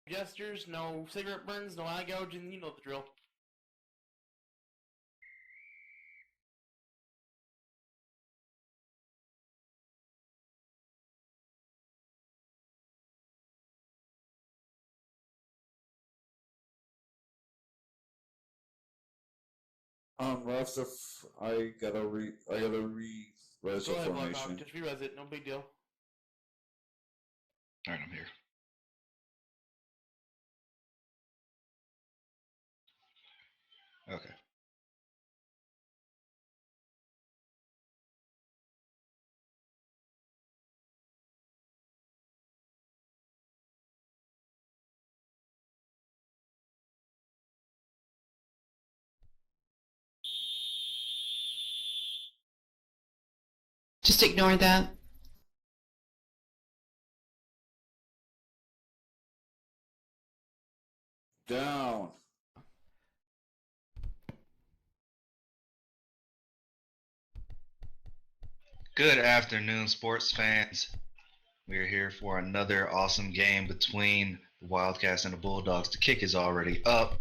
gestures, no cigarette burns, no eye gouging, you know the drill. Refs, if I gotta re-res Go the ahead, formation. Blackhawk, just re-res it, no big deal. Alright, I'm here. Okay. Just ignore that. Down. Good afternoon, sports fans. We are here for another awesome game between the Wildcats and the Bulldogs. The kick is already up.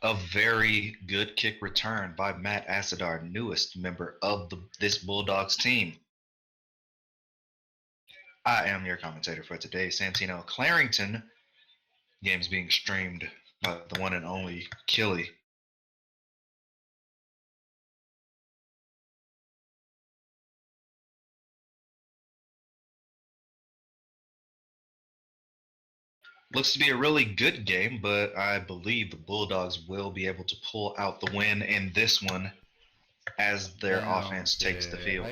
A very good kick return by Matt Asadar, newest member of this Bulldogs team. I am your commentator for today, Santino Clarington. Game's being streamed by the one and only Killy. Looks to be a really good game, but I believe the Bulldogs will be able to pull out the win in this one as their offense takes the field.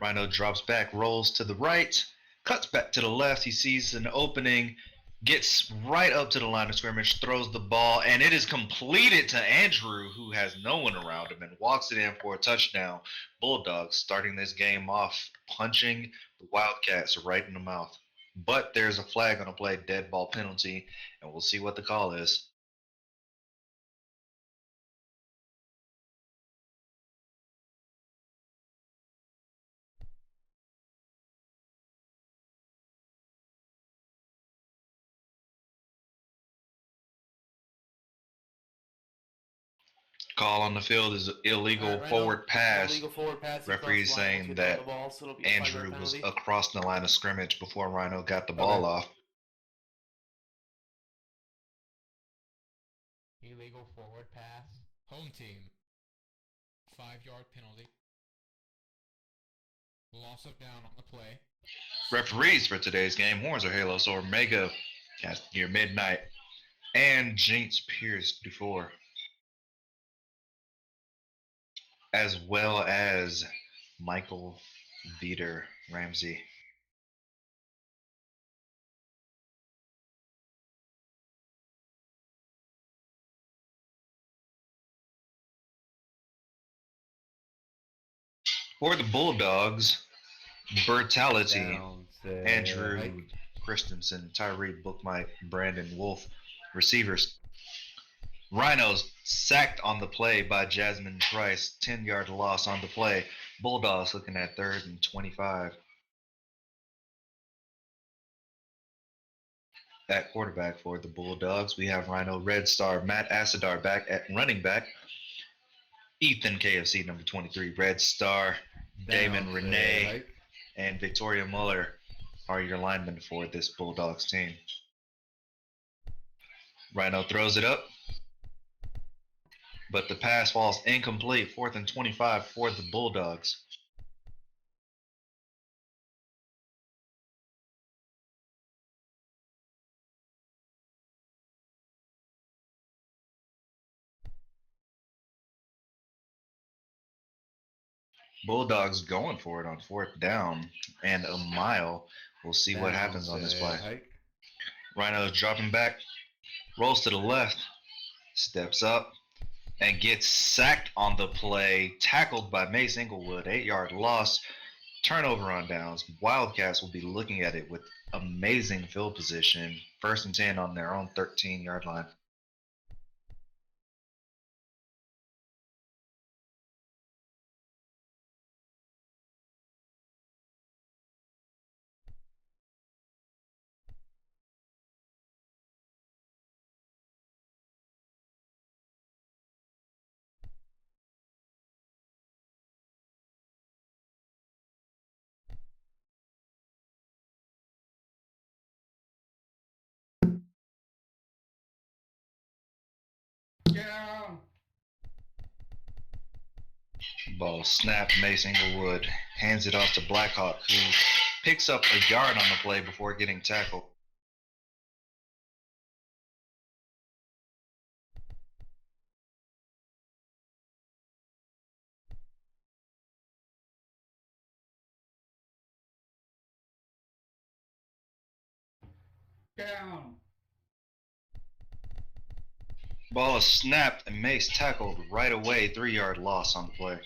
Rhino drops back, rolls to the right, cuts back to the left. He sees an opening, gets right up to the line of scrimmage, throws the ball, and it is completed to Andrew, who has no one around him, and walks it in for a touchdown. Bulldogs starting this game off punching the Wildcats right in the mouth. But there's a flag on a play, dead ball penalty, and we'll see what the call is. Call on the field is illegal forward pass. Illegal forward pass. Referee saying that ball, so Andrew was across the line of scrimmage before Rhino got the ball off. Illegal forward pass. Home team. 5-yard penalty. Loss of down on the play. Referees for today's game, Horns or Halos or Omega, cast near midnight, and Jinx Pierce Dufour, as well as Michael Veter Ramsey. For the Bulldogs, Bertality, Andrew Christensen, Tyree Bookmite, Brandon Wolf. Receivers, Rhinos sacked on the play by Jasmine Price, 10-yard loss on the play. Bulldogs looking at 3rd and 25. At quarterback for the Bulldogs, we have Rhino Red Star Matt Asadar back at running back. Ethan KFC number 23, Red Star, Damon Renee, and Victoria Muller are your linemen for this Bulldogs team. Rhino throws it up, but the pass falls incomplete. 4th and 25 for the Bulldogs. Bulldogs going for it on 4th down and a mile. We'll see what happens on this play. Rhino's dropping back, rolls to the left, steps up, and gets sacked on the play. Tackled by Mace Inglewood, 8-yard loss. Turnover on downs. Wildcats will be looking at it with amazing field position. 1st and 10 on their own 13-yard line. Ball snapped. Mace Inglewood hands it off to Blackhawk, who picks up a yard on the play before getting tackled. Down. Ball is snapped and Mace tackled right away. 3-yard loss on the play.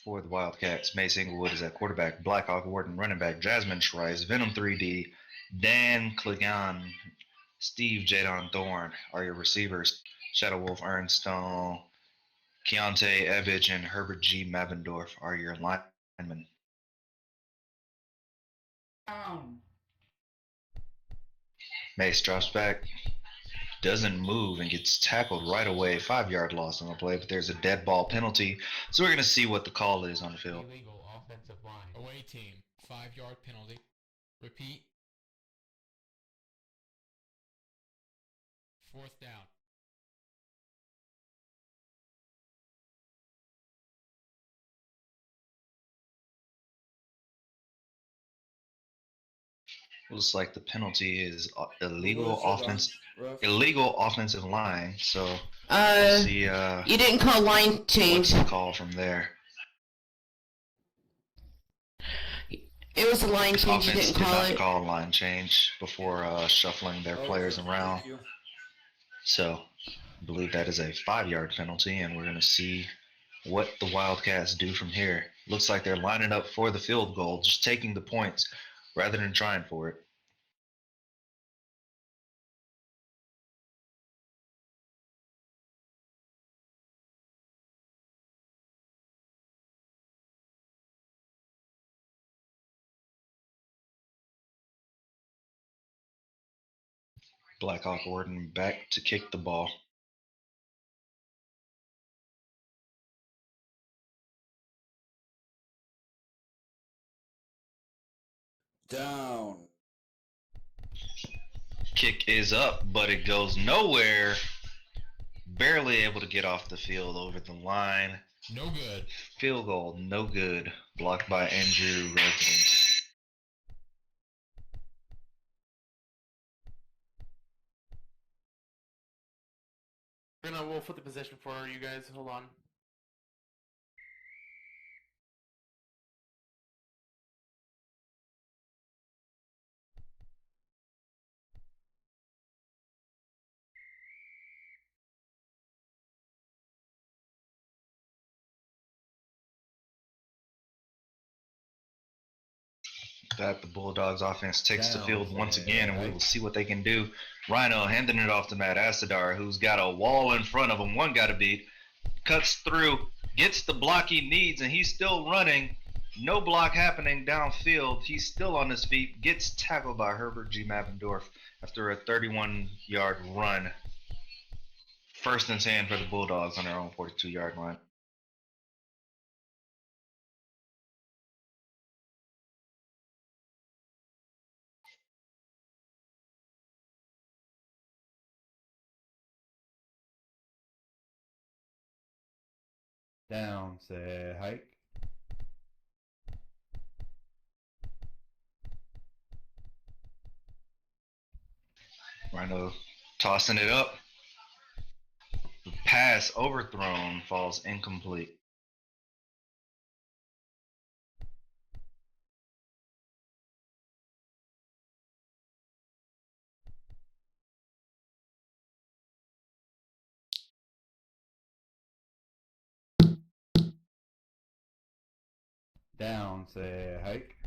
For the Wildcats, Mace Inglewood is at quarterback, Blackhawk Warden running back, Jasmine Trice, Venom 3D, Dan Clegan, Steve Jadon Thorne are your receivers. Shadow Wolf Ernstone, Keontae Ebbage, and Herbert G. Mavendorf are your linemen. Down. Mace drops back, doesn't move, and gets tackled right away. 5-yard loss on the play, but there's a dead ball penalty. So we're going to see what the call is on the field. Illegal offensive line. Away team. 5-yard penalty. Repeat. 4th down. Looks like the penalty is Illegal offensive line. So we'll see. You didn't call line What's change. the call from there? It was a line change. You Offense didn't did call not it. call line change before shuffling their players around. Thank you. So I believe that is a 5-yard penalty, and we're going to see what the Wildcats do from here. Looks like they're lining up for the field goal, just taking the points rather than trying for it. Blackhawk Warden back to kick the ball. Down. Kick is up, but it goes nowhere. Barely able to get off the field over the line. No good. Field goal, no good. Blocked by Andrew Resident. We'll flip the position for you guys. Hold on. That the Bulldogs offense takes the field once again, and we will see what they can do. Rhino handing it off to Matt Asadar, who's got a wall in front of him. One got to beat. Cuts through, gets the block he needs, and he's still running. No block happening downfield. He's still on his feet. Gets tackled by Herbert G. Mavendorf after a 31-yard run. 1st and 10 for the Bulldogs on their own 42-yard line. Down, say hike. Rhino tossing it up. The pass overthrown falls incomplete. Down, say hike.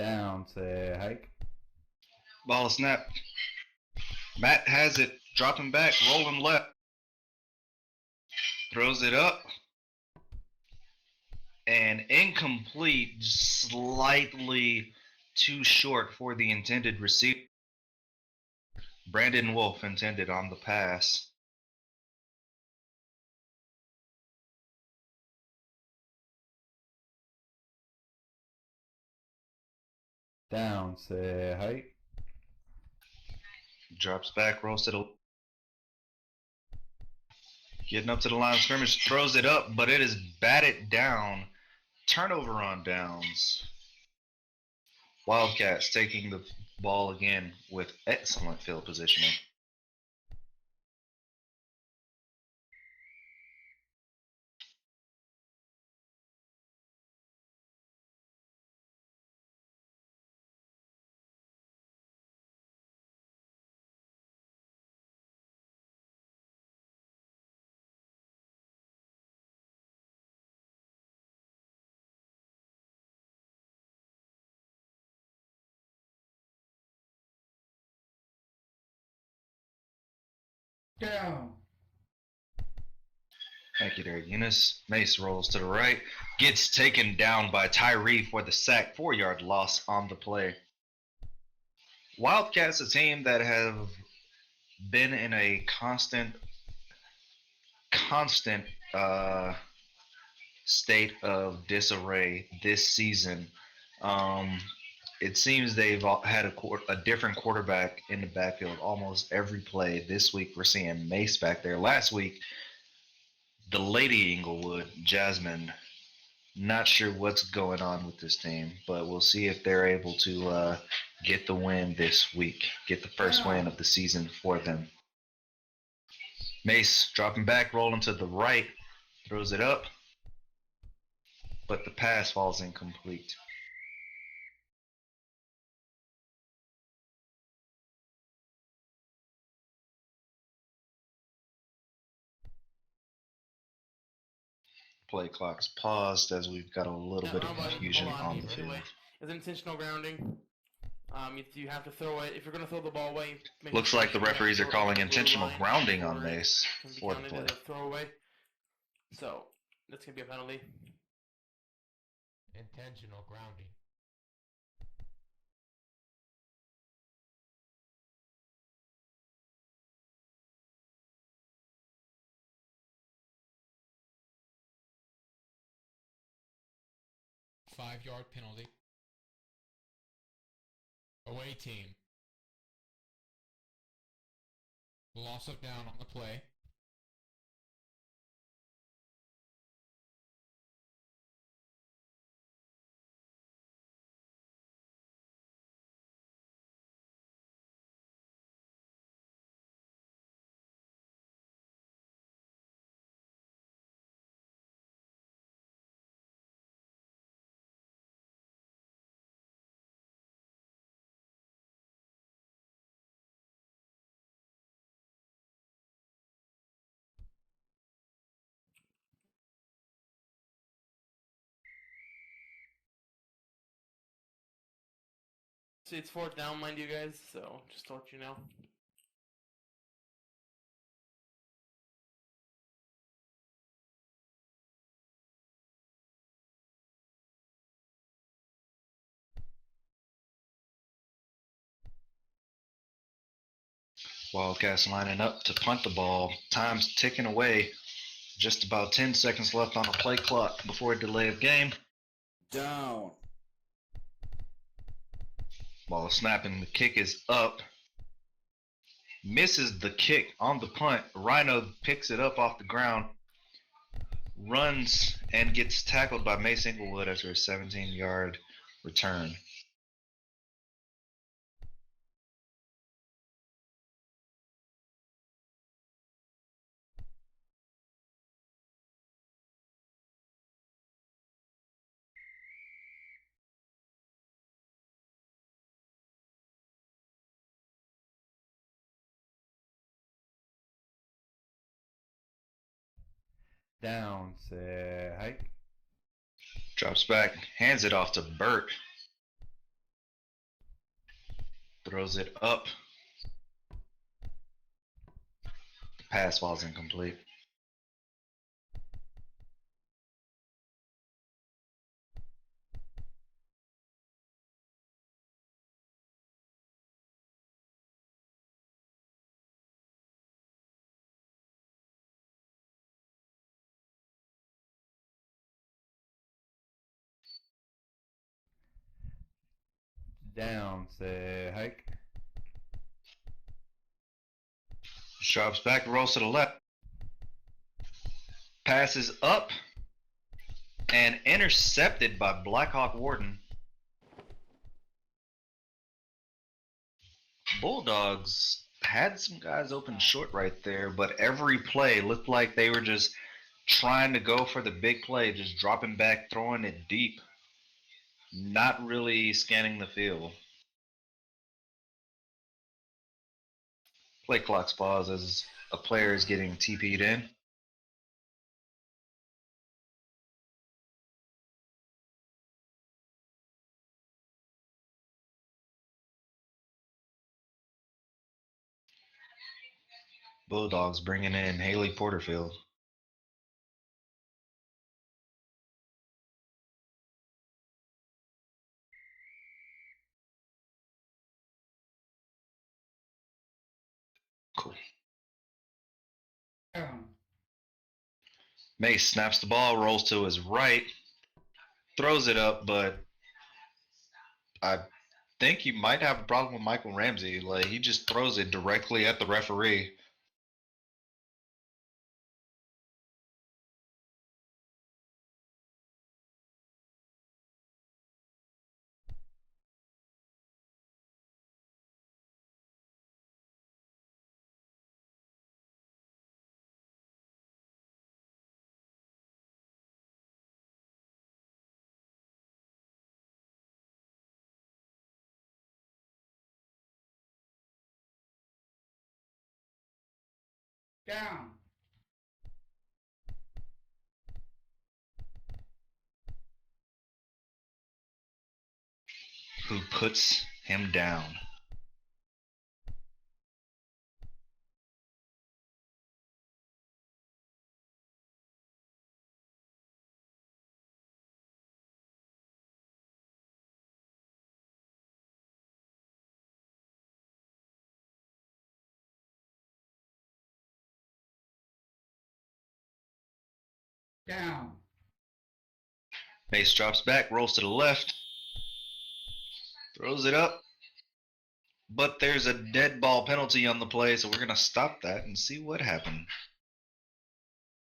Down, say hike. Ball snap. Matt has it, dropping back, rolling left. Throws it up. And incomplete, slightly too short for the intended receiver. Brandon Wolf intended on the pass. Down, say hike. Drops back, rolls to the. Getting up to the line of scrimmage, throws it up, but it is batted down. Turnover on downs. Wildcats taking the ball again with excellent field positioning. Down. Thank you there, Eunice. Mace rolls to the right. Gets taken down by Tyree for the sack. 4-yard loss on the play. Wildcats, a team that have been in a constant state of disarray this season. It seems they've had a different quarterback in the backfield almost every play. This week we're seeing Mace back there. Last week, the Lady Inglewood, Jasmine. Not sure what's going on with this team, but we'll see if they're able to get the win this week, get the first win of the season for them. Mace dropping back, rolling to the right, throws it up, but the pass falls incomplete. Play clock's paused as we've got a little bit of confusion on the field. It's intentional grounding. You have to throw it. If you're going to throw the ball away, Looks like the referees are calling intentional grounding on Mace for the play. Throwaway. So that's going to be a penalty. Intentional grounding. Five-yard penalty. Away team. Loss of down on the play. See, it's 4th down, mind you guys, so just to let you know. Wildcats lining up to punt the ball. Time's ticking away. Just about 10 seconds left on the play clock before a delay of game. Down. Ball is snapping. The kick is up. Misses the kick on the punt. Rhino picks it up off the ground. Runs and gets tackled by Mace Inglewood after a 17-yard return. Down, say hike. Drops back, hands it off to Burt. Throws it up. The pass falls incomplete. Down, say hike. Drops back, rolls to the left. Passes up and intercepted by Blackhawk Warden. Bulldogs had some guys open short right there, but every play looked like they were just trying to go for the big play, just dropping back, throwing it deep, not really scanning the field. Play clock's pause as a player is getting TP'd in. Bulldogs bringing in Haley Porterfield. Cool. Mace snaps the ball, rolls to his right, throws it up, but I think you might have a problem with Michael Ramsey. Like, he just throws it directly at the referee. Down. Who puts him down? Down. Mace drops back, rolls to the left, throws it up, but there's a dead ball penalty on the play, so we're going to stop that and see what happened.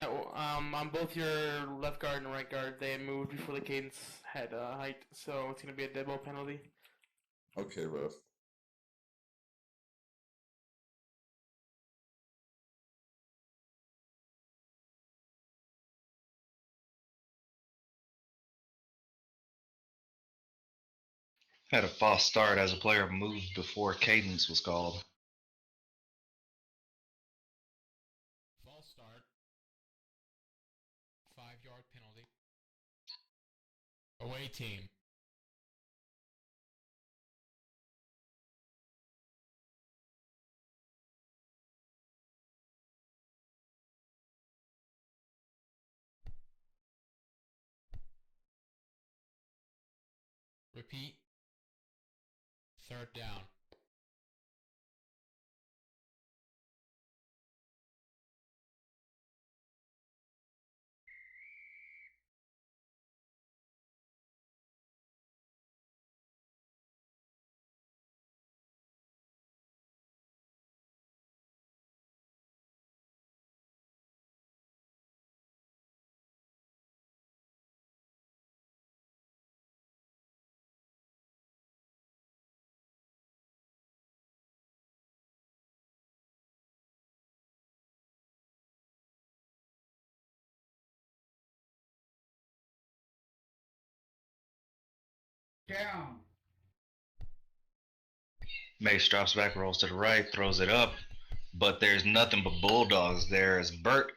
On both your left guard and right guard, they moved before the cadence had height, so it's going to be a dead ball penalty. Okay, ref. Had a false start as a player moved before cadence was called. False start. 5-yard penalty. Away team. Repeat. 3rd down. Down. Mace drops back, rolls to the right, throws it up, but there's nothing but Bulldogs there as Burt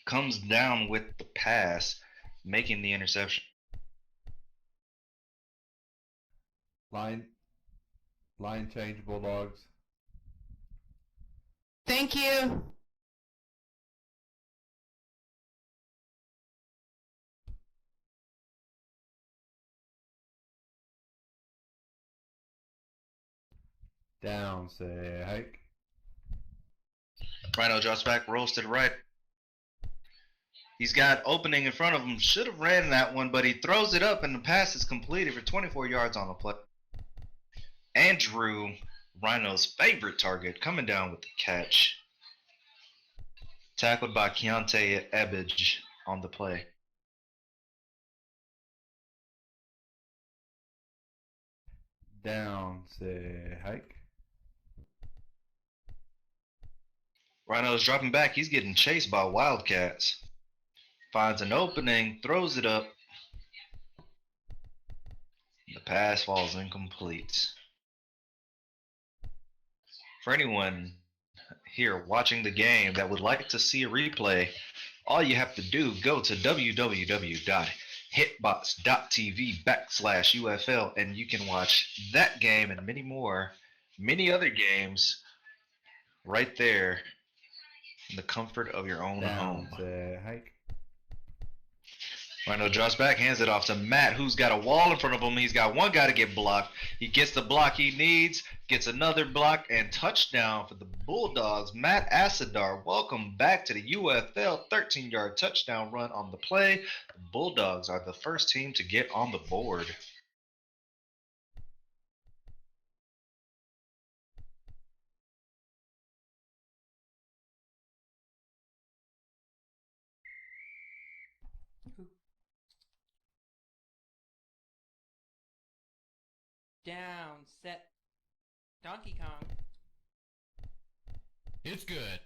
comes down with the pass, making the interception. Line Line change, Bulldogs. Thank you. Down, say hike. Rhino drops back, rolls to the right. He's got opening in front of him. Should have ran that one, but he throws it up and the pass is completed for 24 yards on the play. Andrew, Rhino's favorite target, coming down with the catch. Tackled by Keontae Ebbage on the play. Down, say hike. Rhino's dropping back. He's getting chased by Wildcats. Finds an opening, throws it up. The pass falls incomplete. For anyone here watching the game that would like to see a replay, all you have to do, go to www.hitbox.tv/UFL and you can watch that game and many other games right there in the comfort of your own Down, home. say hike. Rhino draws back, hands it off to Matt, who's got a wall in front of him. He's got one guy to get blocked. He gets the block he needs, gets another block, and touchdown for the Bulldogs. Matt Asadar, welcome back to the UFL. 13-yard touchdown run on the play. The Bulldogs are the first team to get on the board. Down, set, Donkey Kong. It's good.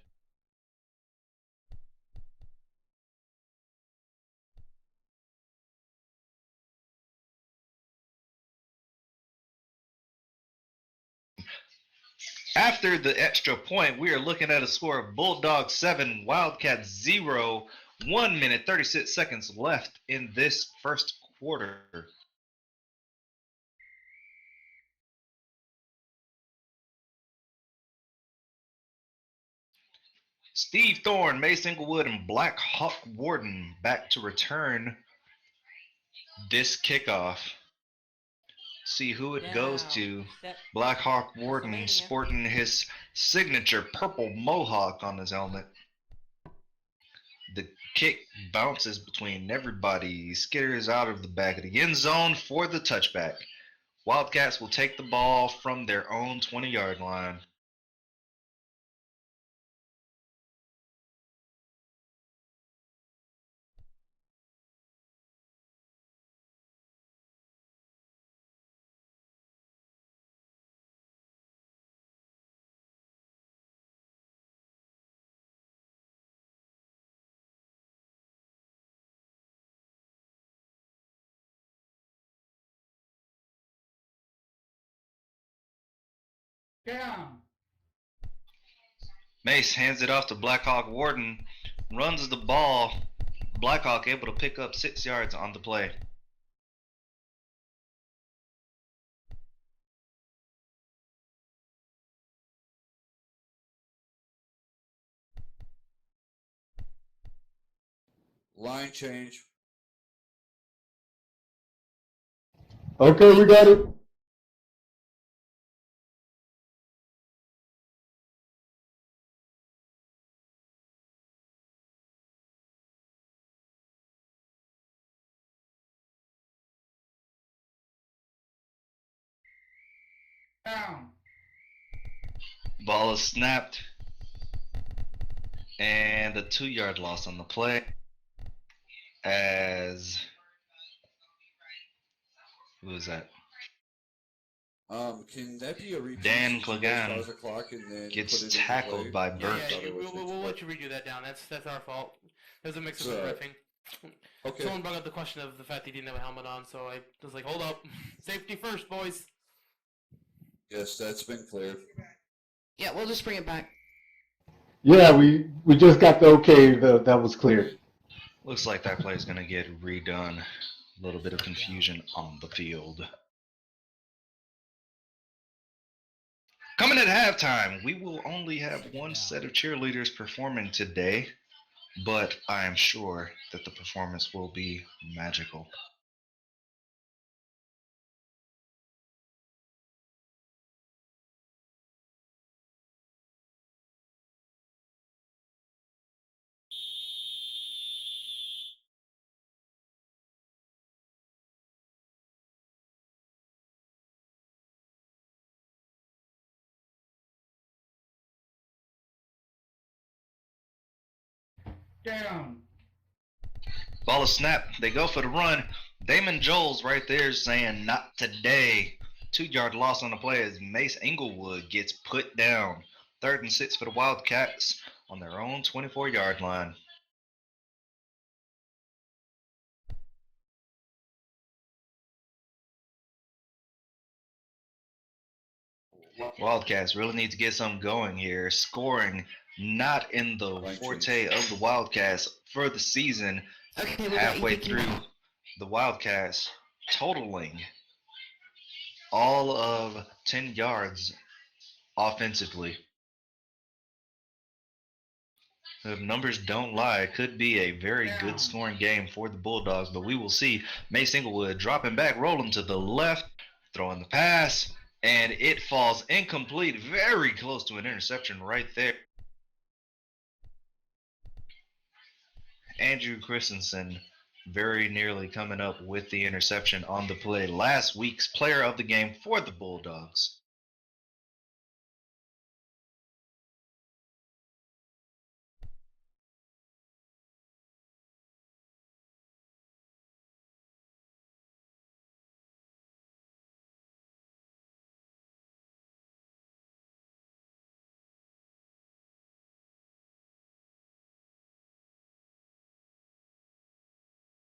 After the extra point, we are looking at a score of Bulldogs 7, Wildcats 0. 1 minute, 36 seconds left in this first quarter. Steve Thorne, Mace Inglewood, and Black Hawk Warden back to return this kickoff. See who it goes to. Set, Black Hawk Warden Pennsylvania. sporting his signature purple mohawk on his helmet. The kick bounces between everybody, skitters out of the back of the end zone for the touchback. Wildcats will take the ball from their own 20-yard line. Down. Mace hands it off to Blackhawk Warden, runs the ball. Blackhawk able to pick up 6 yards on the play. Line change. Okay, we got it. Down. Ball is snapped. And a 2-yard loss on the play. As who is that? Can that be a repeat? Dan since you Clegane guys pause the clock and then gets put it into tackled play? by I Burt. Yeah, thought it was we'll fixed, let you redo that down. That's our fault. There's a mix-up So, with riffing. but- Okay. Someone brought up the question of the fact he didn't have a helmet on, so I was like, hold up. Safety first, boys. Yes, that's been cleared. Yeah, we'll just bring it back. Yeah, we just got the okay that was clear. Looks like that play is going to get redone. A little bit of confusion on the field. Coming at halftime, we will only have one set of cheerleaders performing today, but I am sure that the performance will be magical. Down. Ball is snapped. They go for the run. Damon Jones right there saying, not today. 2-yard loss on the play as Mace Inglewood gets put down. 3rd and 6 for the Wildcats on their own 24-yard line. Wildcats really need to get something going here. Scoring not in the forte of the Wildcats for the season. Okay, we Halfway got you. through the Wildcats, totaling all of 10 yards offensively. If numbers don't lie, it could be a very good scoring game for the Bulldogs, but we will see. Mace Inglewood dropping back, rolling to the left, throwing the pass, and it falls incomplete, very close to an interception right there. Andrew Christensen very nearly coming up with the interception on the play. Last week's player of the game for the Bulldogs.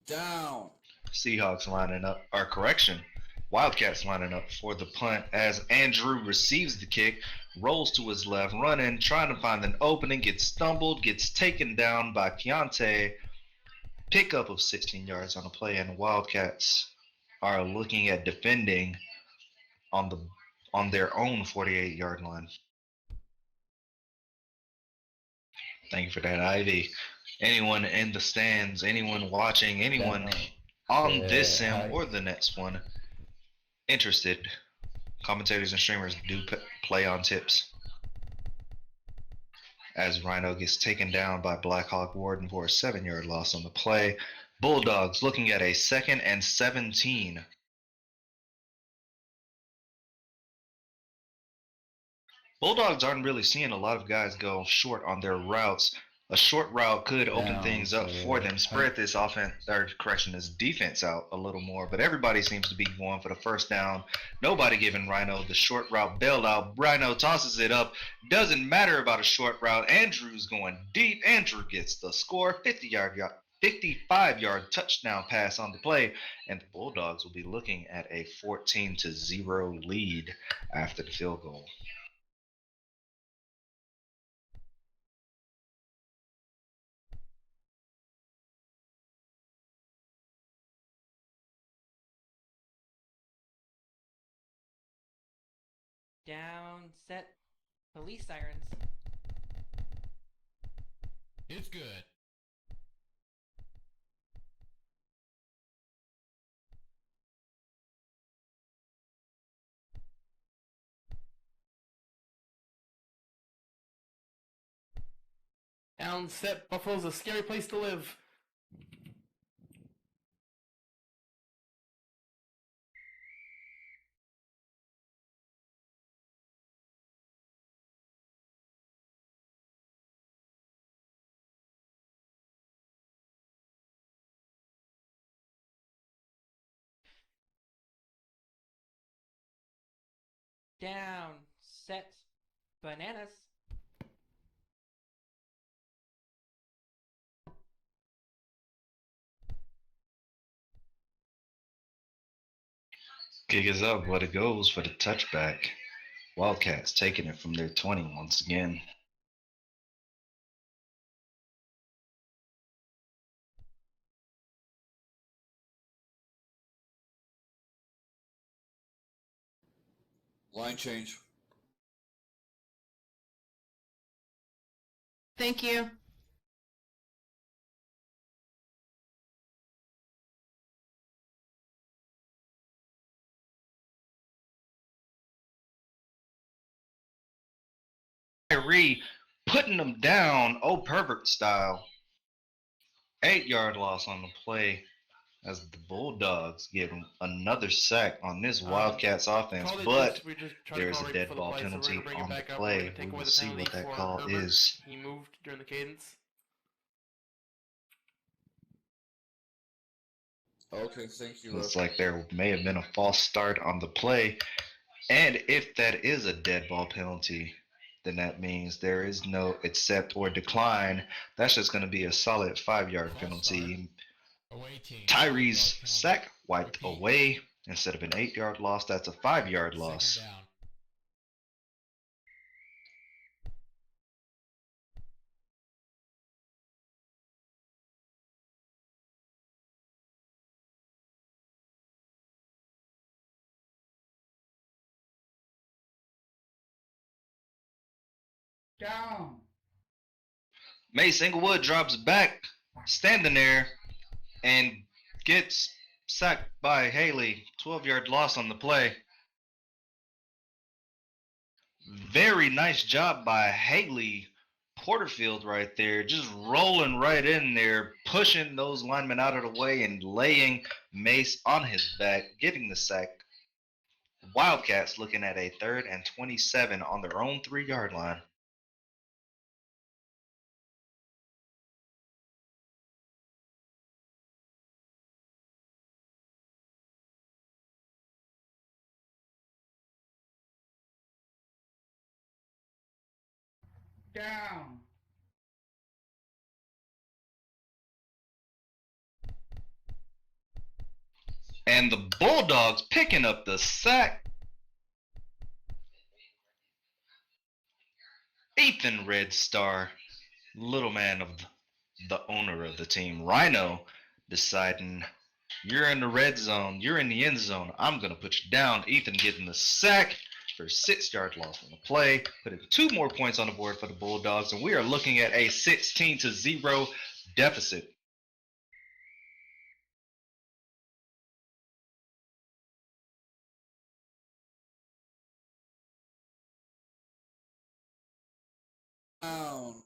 Down. Seahawks lining up, or correction, Wildcats lining up for the punt as Andrew receives the kick, rolls to his left, running, trying to find an opening, gets stumbled, gets taken down by Keontae. Pickup of 16 yards on the play, and the Wildcats are looking at defending on their own 48-yard line. Thank you for that, Ivy. Anyone in the stands, anyone watching, anyone on this sim or the next one interested, commentators and streamers do play on tips. As Rhino gets taken down by Blackhawk Warden for a 7-yard loss on the play. Bulldogs looking at a 2nd and 17. Bulldogs aren't really seeing a lot of guys go short on their routes. A short route could open things up for them, spread this defense out a little more, but everybody seems to be going for the first down. Nobody giving Rhino the short route bailed out. Rhino tosses it up. Doesn't matter about a short route. Andrew's going deep. Andrew gets the score. 55-yard touchdown pass on the play, and the Bulldogs will be looking at a 14-0 lead after the field goal. Down, set, police sirens. It's good. Down, set, Buffalo's a scary place to live. Down, set, bananas. Kick is up, but it goes for the touchback. Wildcats taking it from their 20 once again. Line change. Thank you. Kyrie putting them down, oh pervert style. 8-yard loss on the play as the Bulldogs get another sack on this Wildcats offense, Call it but just, we just tried to there's call a right dead before the ball play, so we're penalty gonna bring it on the back up. We're play. gonna take We away will the see penalty what that for call Herbert. is. He moved during the cadence. Okay, thank you. Looks like there may have been a false start on the play. And if that is a dead ball penalty, then that means there is no accept or decline. That's just going to be a solid 5-yard False penalty. Away team. Tyree's 5-yard penalty. sack wiped Repeat. away. Instead of an 8-yard loss, that's a 5-yard loss. Second down. Down. Mace Inglewood drops back, standing there, and gets sacked by Haley. 12-yard loss on the play. Very nice job by Haley Porterfield right there, just rolling right in there, pushing those linemen out of the way and laying Mace on his back, getting the sack. Wildcats looking at a 3rd and 27 on their own 3-yard line. Down. And the Bulldogs picking up the sack. Ethan Red Star, little man of the owner of the team, Rhino, deciding you're in the red zone, you're in the end zone, I'm going to put you down. Ethan getting the sack for a 6-yard loss on the play, putting 2 more points on the board for the Bulldogs, and we are looking at a 16-0 deficit. Down.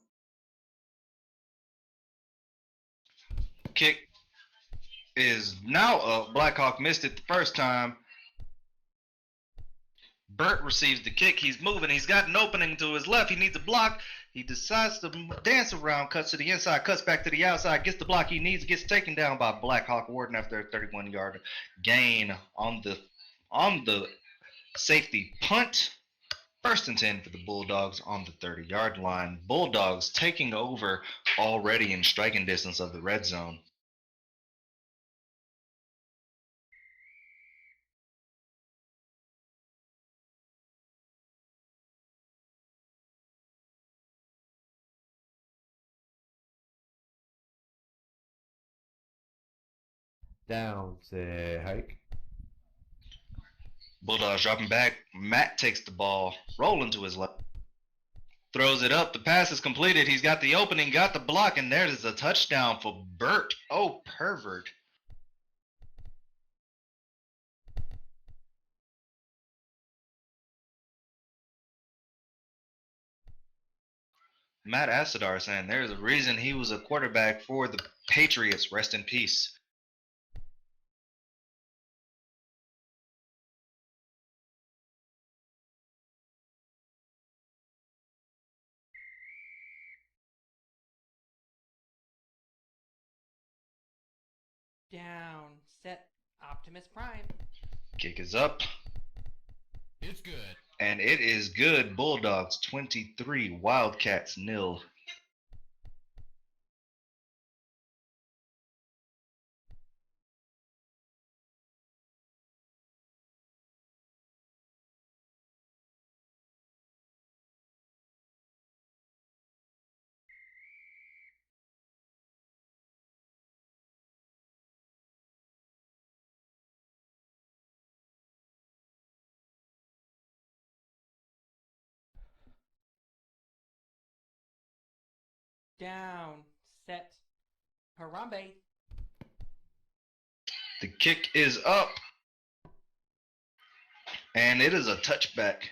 Kick is now up. Blackhawk missed it the first time. Burt receives the kick. He's moving. He's got an opening to his left. He needs a block. He decides to dance around, cuts to the inside, cuts back to the outside, gets the block he needs, gets taken down by Blackhawk Warden after a 31-yard gain on the safety punt. 1st and 10 for the Bulldogs on the 30-yard line. Bulldogs taking over already in striking distance of the red zone. Down, say hike. Bulldogs dropping back. Matt takes the ball, rolling to his left. Throws it up. The pass is completed. He's got the opening, got the block, and there's a touchdown for Burt. Oh, pervert. Matt Asadar saying there's a reason he was a quarterback for the Patriots. Rest in peace. Down, set, Optimus Prime. Kick is up. It's good. And it is good. Bulldogs 23, Wildcats 0. Down, set, Harambe. The kick is up. And it is a touchback.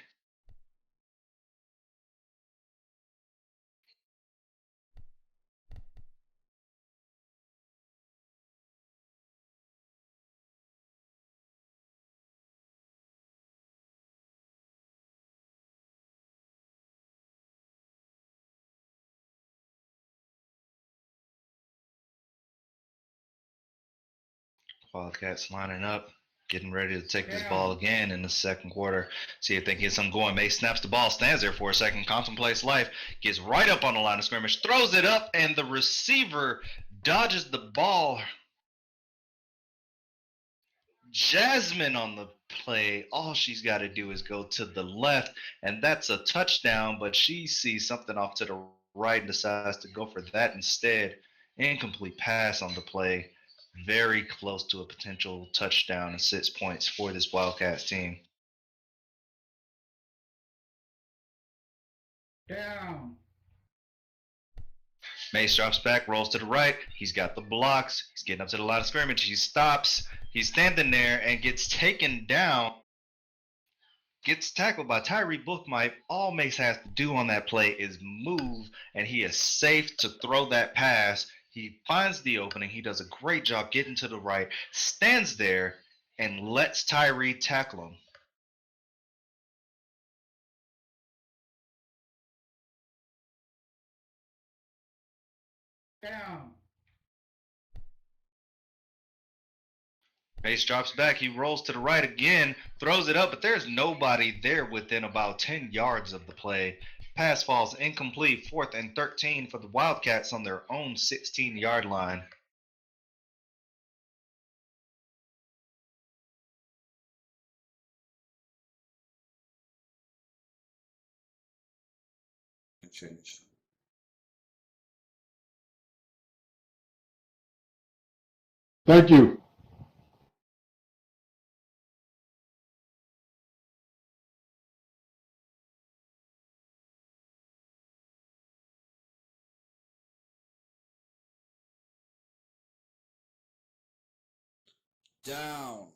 Wildcats lining up, getting ready to take this ball again in the second quarter. See if they can get something going. Mace snaps the ball, stands there for a second, contemplates life, gets right up on the line of scrimmage, throws it up, and the receiver dodges the ball. Jasmine on the play, all she's got to do is go to the left, and that's a touchdown, but she sees something off to the right and decides to go for that instead. Incomplete pass on the play. Very close to a potential touchdown and 6 points for this Wildcats team. Down. Mace drops back, rolls to the right. He's got the blocks. He's getting up to the line of scrimmage. He stops. He's standing there and gets taken down. Gets tackled by Tyree Bookmite. All Mace has to do on that play is move, and he is safe to throw that pass. He finds the opening. He does a great job getting to the right, stands there, and lets Tyree tackle him. Down. Mace drops back. He rolls to the right again, throws it up, but there's nobody there within about 10 yards of the play. Pass falls incomplete. 4th and 13 for the Wildcats on their own 16-yard line. Change. Thank you. Down.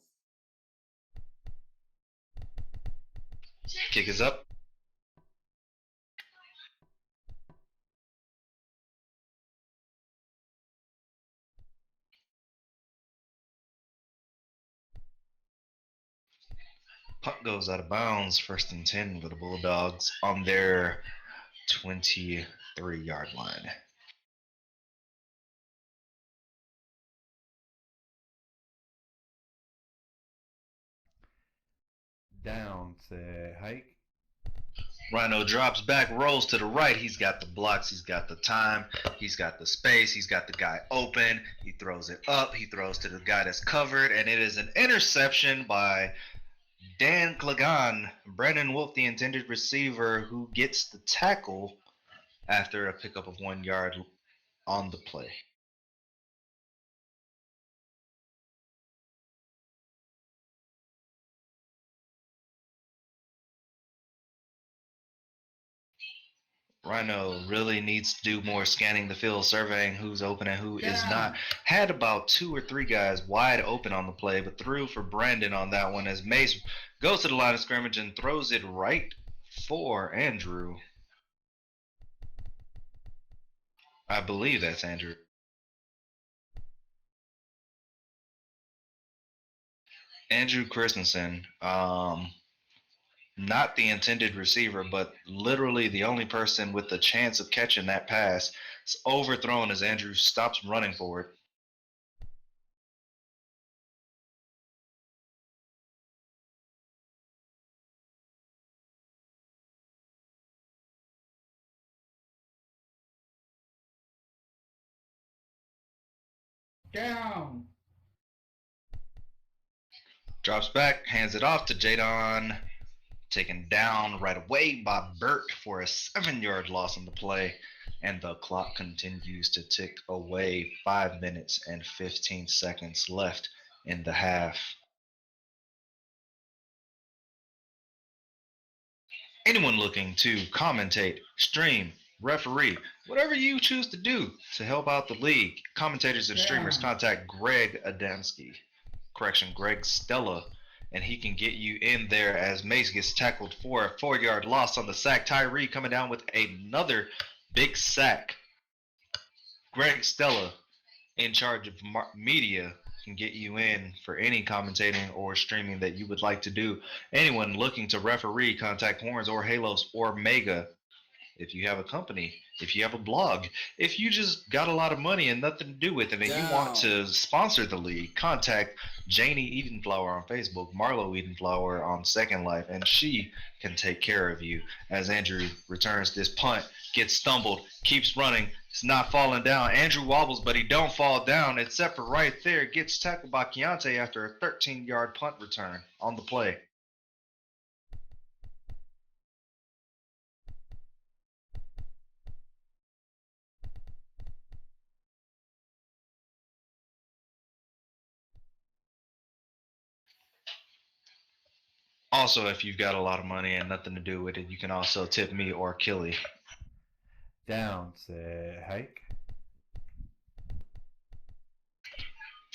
Kick is up. Puck goes out of bounds. 1st and 10 for the Bulldogs on their 23-yard line. Down to Hike. Rhino drops back, rolls to the right. He's got the blocks. He's got the time. He's got the space. He's got the guy open. He throws it up. He throws to the guy that's covered, and it is an interception by Dan Klagan. Brandon Wolf, the intended receiver, who gets the tackle after a pickup of 1 yard on the play. Rhino really needs to do more scanning the field, surveying who's open and who is not. Had about 2 or 3 guys wide open on the play, but threw for Brandon on that one as Mace goes to the line of scrimmage and throws it right for Andrew. I believe that's Andrew. Andrew Christensen. Not the intended receiver, but literally the only person with the chance of catching that pass. It's overthrown as Andrew stops running for it. Down. Drops back, hands it off to Jadon. Taken down right away by Burt for a 7-yard loss on the play. And the clock continues to tick away. 5 minutes and 15 seconds left in the half. Anyone looking to commentate, stream, referee, whatever you choose to do to help out the league. Commentators and streamers, Down. contact Greg Stella, and he can get you in there as Mace gets tackled for a 4-yard loss on the sack. Tyree coming down with another big sack. Greg Stella, in charge of media, can get you in for any commentating or streaming that you would like to do. Anyone looking to referee, contact Horns or Halos or Mega. If you have a company, if you have a blog, if you just got a lot of money and nothing to do with it and you want to sponsor the league, contact Janie Edenflower on Facebook, Marlo Edenflower on Second Life, and she can take care of you. As Andrew returns this punt, gets stumbled, keeps running, it's not falling down. Andrew wobbles, but he don't fall down, except for right there, gets tackled by Keontae after a 13-yard punt return on the play. Also, if you've got a lot of money and nothing to do with it, you can also tip me or Killy. Down, c'est hike.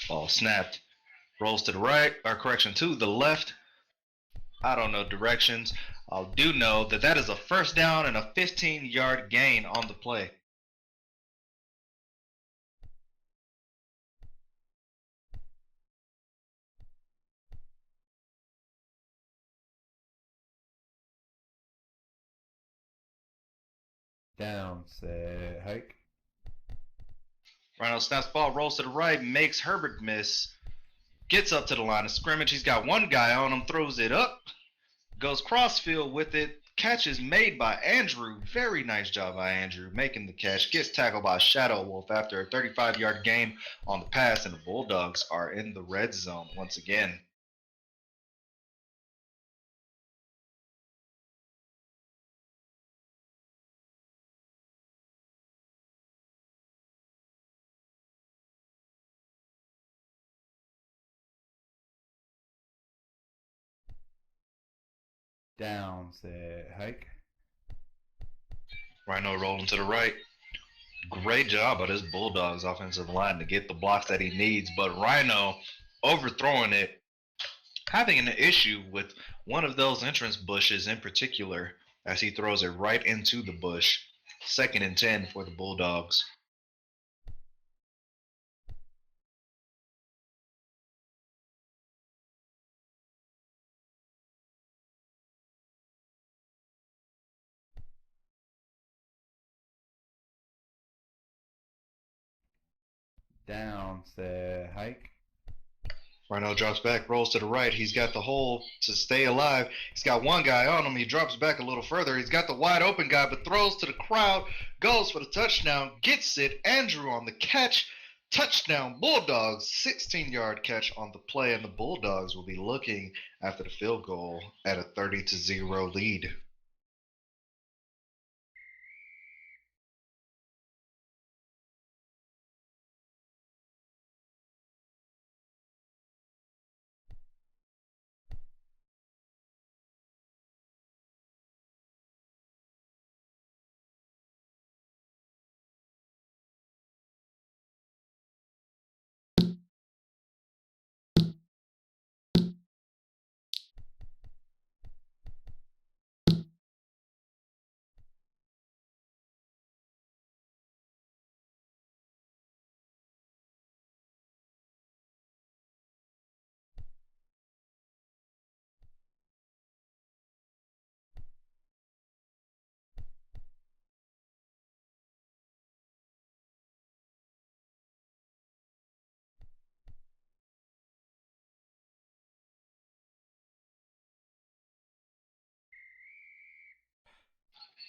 Ball snapped. Rolls to the right, or correction, to the left. I don't know directions. I do know that that is a first down and a 15-yard gain on the play. Down, c'est hike. Rhino snaps ball, rolls to the right, makes Herbert miss. Gets up to the line of scrimmage. He's got one guy on him, throws it up. Goes crossfield with it. Catch is made by Andrew. Very nice job by Andrew making the catch. Gets tackled by Shadow Wolf after a 35-yard gain on the pass, and the Bulldogs are in the red zone once again. Down, c'est hike. Rhino rolling to the right. Great job by this Bulldogs offensive line to get the blocks that he needs, but Rhino overthrowing it, having an issue with one of those entrance bushes in particular as he throws it right into the bush. 2nd and 10 for the Bulldogs. Down, c'est hike. Rhino drops back, rolls to the right. He's got the hole to stay alive. He's got one guy on him. He drops back a little further. He's got the wide open guy, but throws to the crowd. Goes for the touchdown. Gets it. Andrew on the catch. Touchdown Bulldogs. 16-yard catch on the play, and the Bulldogs will be looking after the field goal at a 30-0 lead.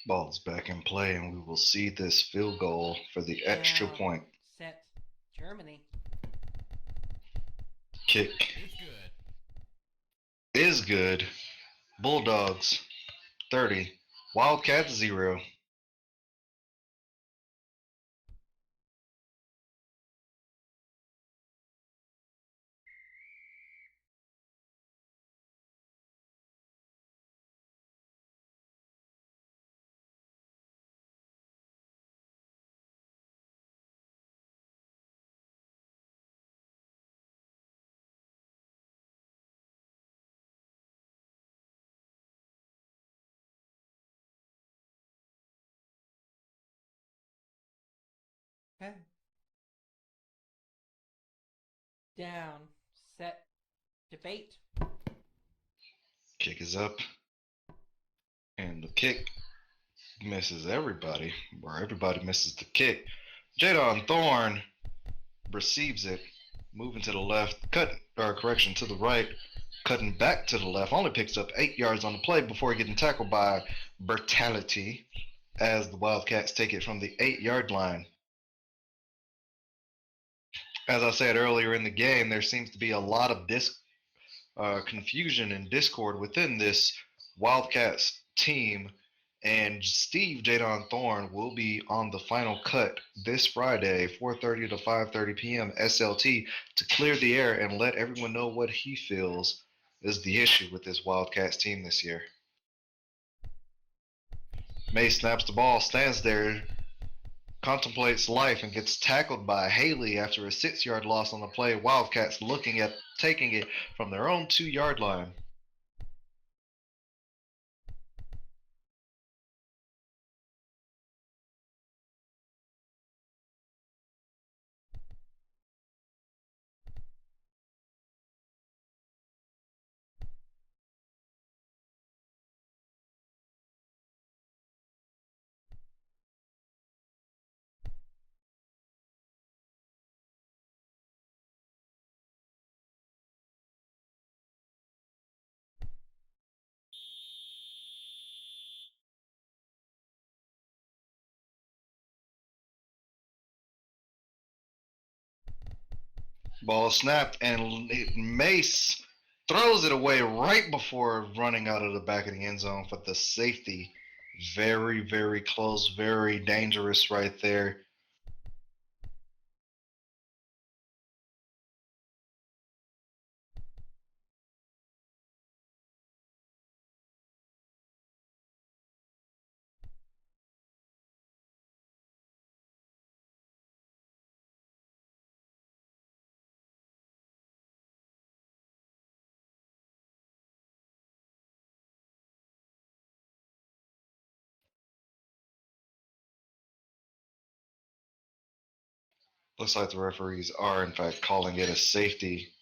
Ball's back in play, and we will see this field goal for the extra Down, point. Set. Germany. Kick It's good. is good. Bulldogs 30, Wildcats 0. Okay. Down, set, debate. Kick is up. And the kick misses everybody, or everybody misses the kick. Jadon Thorne receives it, moving to the left, to the right, cutting back to the left. Only picks up 8 yards on the play before getting tackled by Brutality as the Wildcats take it from the 8-yard line. As I said earlier in the game, there seems to be a lot of confusion and discord within this Wildcats team. And Steve Jadon Thorne will be on the final cut this Friday, 4:30 to 5:30 p.m. SLT, to clear the air and let everyone know what he feels is the issue with this Wildcats team this year. May snaps the ball, stands there, contemplates life, and gets tackled by Haley after a 6-yard loss on the play. Wildcats looking at taking it from their own 2-yard line. Ball snapped, and Mace throws it away right before running out of the back of the end zone for the safety. Very, very close, very dangerous right there. Looks like the referees are, in fact, calling it a safety.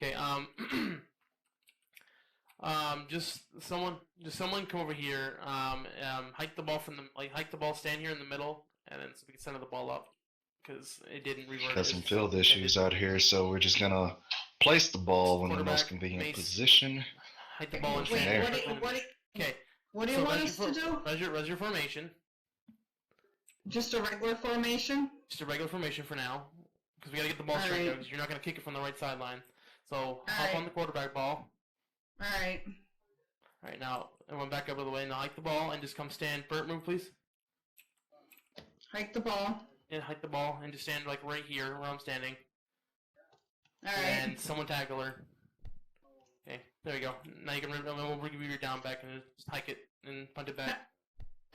Okay, just someone come over here. Hike the ball hike the ball, stand here in the middle, and then so we can center the ball up, because it didn't revert. Got some field issues out here, so we're just gonna place the ball in the most convenient position. Hike the ball and Wait, stand. okay. What do you want us to do? Res your formation. Just a regular formation? Just a regular formation for now, because we gotta get the ball straight out, because you're not gonna kick it from the right sideline. So hop on the quarterback ball. Alright. Alright, now everyone back up of the way. Now hike the ball and just come stand. Bert, move please. Hike the ball. And hike the ball and just stand like right here where I'm standing. Alright. And someone tackle her. Okay, there you go. Now you can we'll give you your down back and just hike it and punt it back.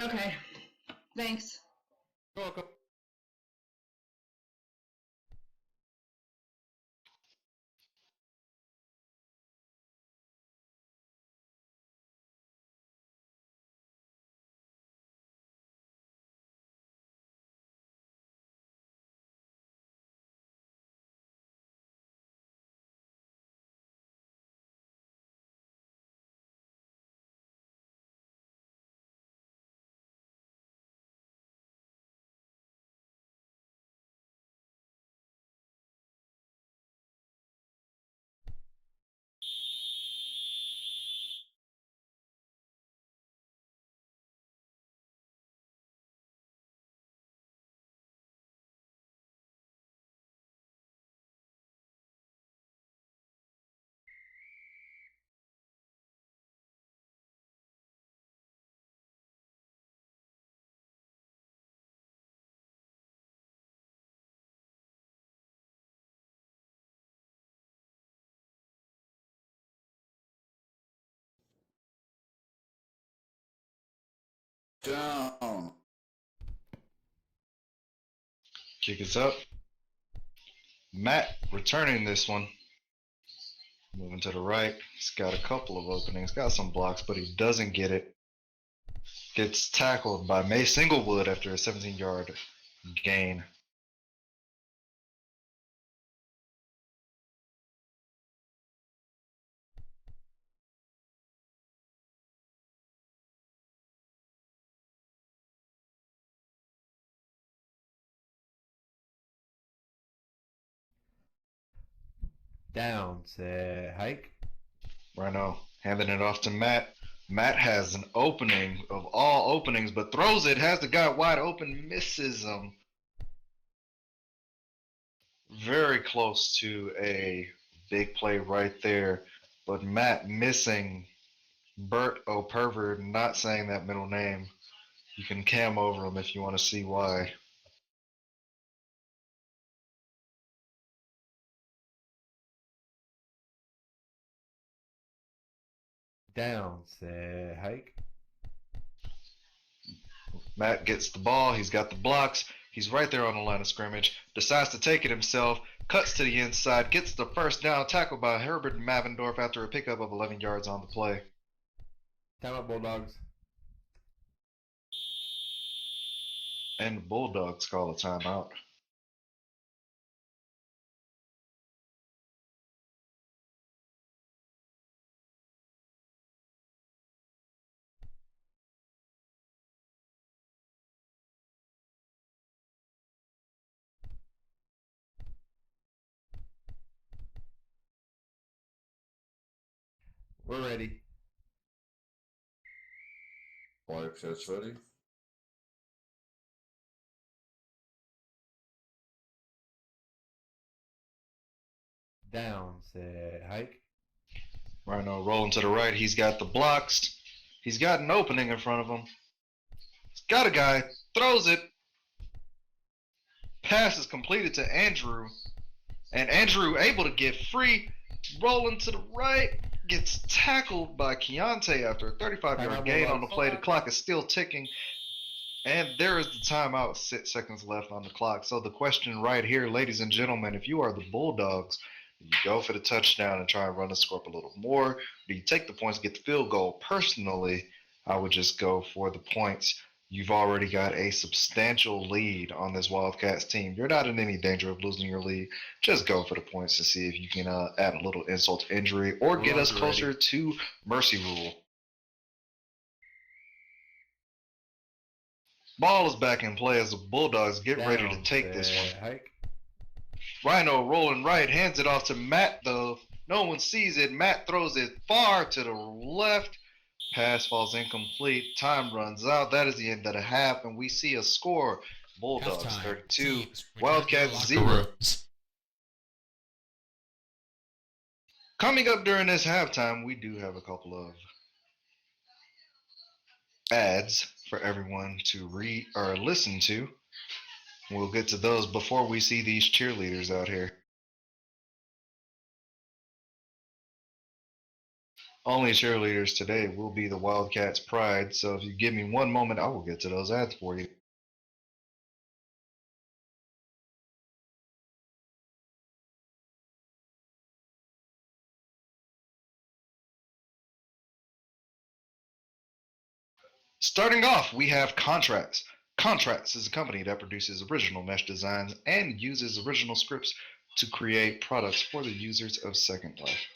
Okay. Thanks. You're welcome. Down. Kick is up. Matt returning this one. Moving to the right. He's got a couple of openings, got some blocks, but he doesn't get it. Gets tackled by May Singlewood after a 17-yard gain. Down, set, hike. Rhino handing it off to Matt. Matt has an opening of all openings, but throws it, has the guy wide open, misses him. Very close to a big play right there, but Matt missing Bert O'Pervert, not saying that middle name. You can cam over him if you want to see why. Down, set, hike. Matt gets the ball. He's got the blocks. He's right there on the line of scrimmage. Decides to take it himself. Cuts to the inside. Gets the first down. Tackled by Herbert Mavendorf after a pickup of 11 yards on the play. Time up, Bulldogs. And the Bulldogs call a timeout. We're ready. Wildcats ready. Down, set, hike. Rhino rolling to the right. He's got the blocks. He's got an opening in front of him. He's got a guy. Throws it. Pass is completed to Andrew. And Andrew able to get free. Rolling to the right. Gets tackled by Keontae after a 35-yard gain on the play. The clock is still ticking. And there is the timeout. 6 seconds left on the clock. So the question right here, ladies and gentlemen, if you are the Bulldogs, do you go for the touchdown and try and run the score up a little more? Do you take the points, get the field goal? Personally, I would just go for the points. You've already got a substantial lead on this Wildcats team. You're not in any danger of losing your lead. Just go for the points to see if you can add a little insult to injury or get us closer to mercy rule. Ball is back in play as the Bulldogs get ready to take this one. Hike. Rhino rolling right, hands it off to Matt, though. No one sees it. Matt throws it far to the left. Pass falls incomplete. Time runs out. That is the end of the half, and we see a score. Bulldogs Halftime. 32, Teams return to Wildcats their locker 0. rooms. Coming up during this halftime, we do have a couple of ads for everyone to read or listen to. We'll get to those before we see these cheerleaders out here. Only cheerleaders today will be the Wildcats' pride, so if you give me one moment, I will get to those ads for you. Starting off, we have Contracts. Contracts is a company that produces original mesh designs and uses original scripts to create products for the users of Second Life.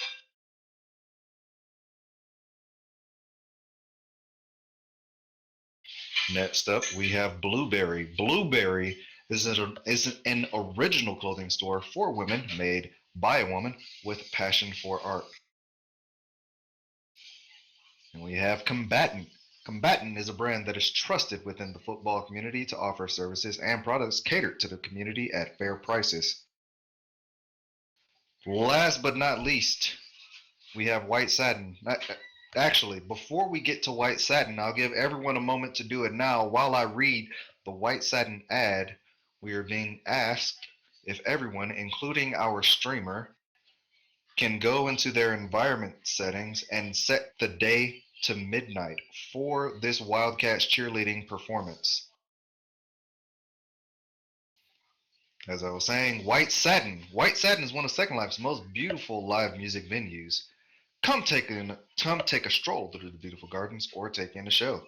Next up, we have Blueberry. Blueberry is an original clothing store for women made by a woman with passion for art. And we have Combatant. Combatant is a brand that is trusted within the football community to offer services and products catered to the community at fair prices. Last but not least, we have White Satin. Actually, before we get to White Satin, I'll give everyone a moment to do it now. While I read the White Satin ad, we are being asked if everyone, including our streamer, can go into their environment settings and set the day to midnight for this Wildcats cheerleading performance. As I was saying, White Satin. White Satin is one of Second Life's most beautiful live music venues. Come take a stroll through the beautiful gardens or take in a show.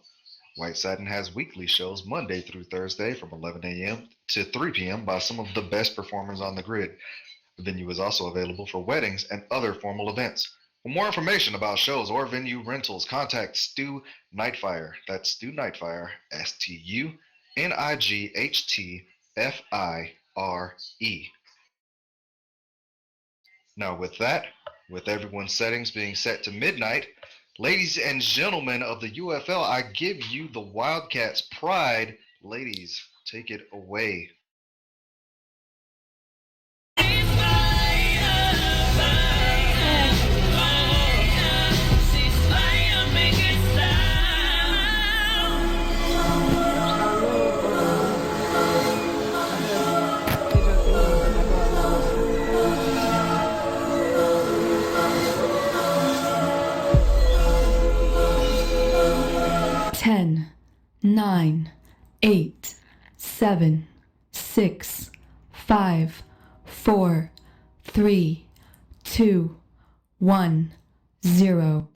White Satin has weekly shows Monday through Thursday from 11 a.m. to 3 p.m. by some of the best performers on the grid. The venue is also available for weddings and other formal events. For more information about shows or venue rentals, contact Stu Nightfire. That's Stu Nightfire, STUNIGHTFIRE. Now with that, with everyone's settings being set to midnight, ladies and gentlemen of the UFL, I give you the Wildcats pride. Ladies, take it away. Ten, 9, 8, 7, 6, 5, 4, 3, 2, 1, 0.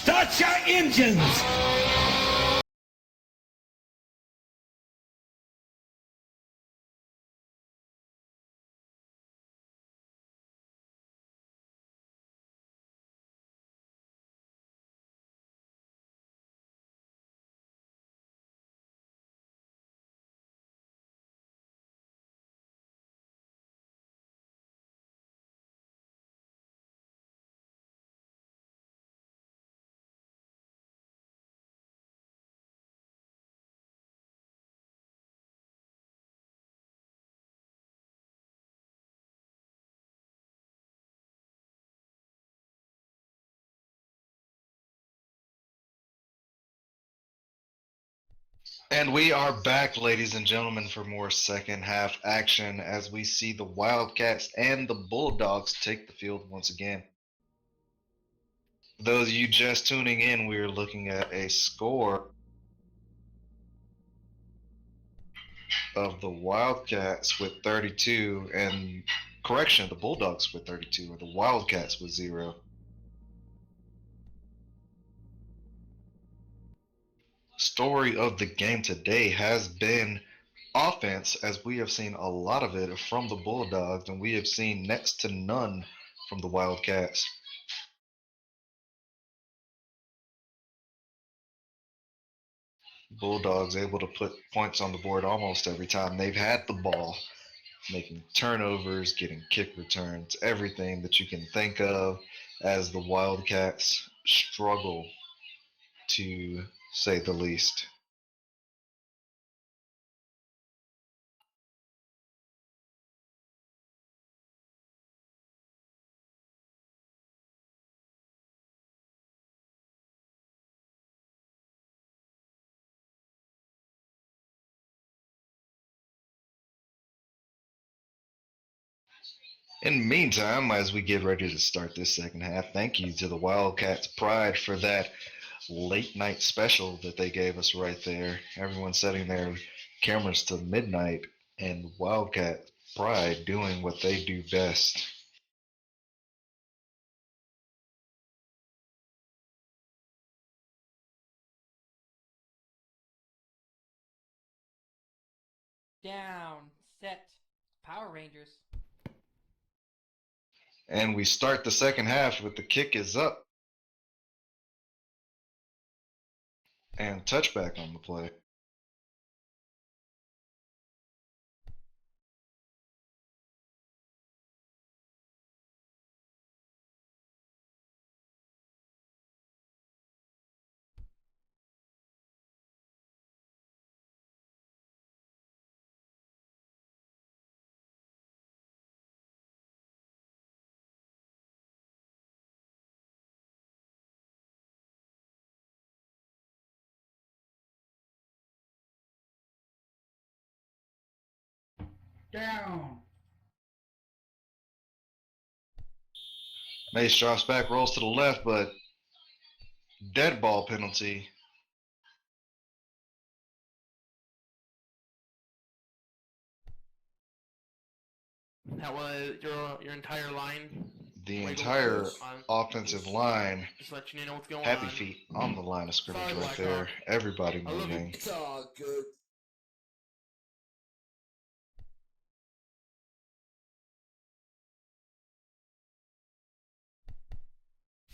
Start your engines! And we are back, ladies and gentlemen, for more second half action as we see the Wildcats and the Bulldogs take the field once again. Those of you just tuning in, we are looking at a score of the Wildcats with 32 and correction, the Bulldogs with 32 or the Wildcats with 0. Story of the game today has been offense, as we have seen a lot of it from the Bulldogs, and we have seen next to none from the Wildcats. Bulldogs able to put points on the board almost every time they've had the ball, making turnovers, getting kick returns, everything that you can think of, as the Wildcats struggle, to say the least. In the meantime, as we get ready to start this second half, thank you to the Wildcats Pride for that late night special that they gave us right there. Everyone setting their cameras to midnight, and Wildcat Pride doing what they do best. Down, set, Power Rangers. And we start the second half with the kick is up. And touchback on the play. Down. Mace drops back, rolls to the left, but dead ball penalty. That was your entire line. The Wiggle entire on. offensive line, Just let you know what's going happy on. feet on the line of scrimmage Sorry, right Blackhawk. there. Everybody I love you. moving. It's all good.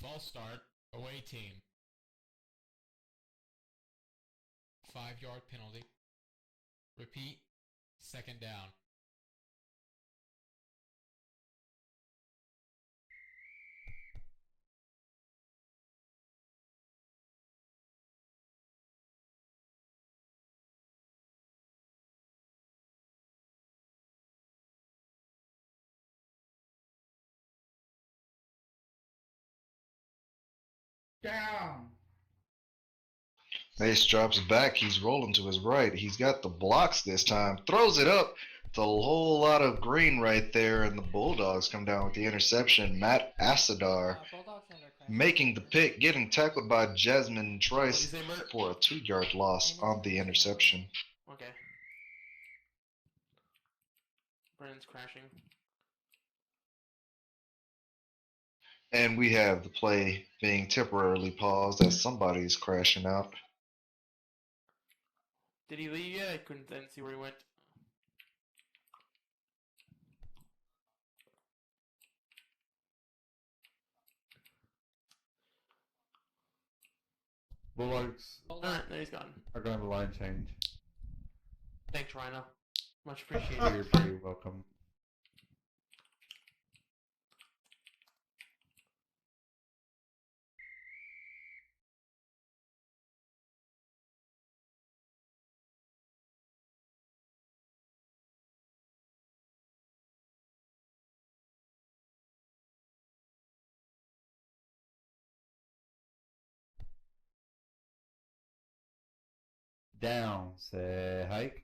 False start. Away team. 5-yard penalty. Repeat. Second down. Down. Mace drops back. He's rolling to his right. He's got the blocks this time. Throws it up. It's a whole lot of green right there, and the Bulldogs come down with the interception. Matt Asadar Bulldogs under crash. making the pick, getting tackled by Jasmine What'd Trice you say, Bert? for a 2-yard loss on the interception. Okay. Brandon's crashing. And we have the play being temporarily paused as somebody's crashing out. Did he leave yet? I couldn't then see where he went. Bulldogs Alright, there he's gone. are going to have a line change. Thanks, Rhino. Much appreciated. You're very welcome. Down, say hike.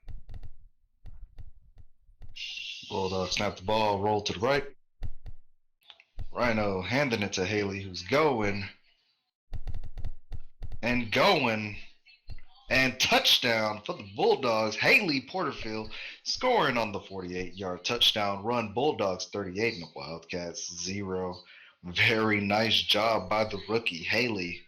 Bulldog snap the ball, roll to the right. Rhino handing it to Haley, who's going and going. And touchdown for the Bulldogs. Haley Porterfield scoring on the 48-yard touchdown run. Bulldogs 38 and the Wildcats 0. Very nice job by the rookie, Haley.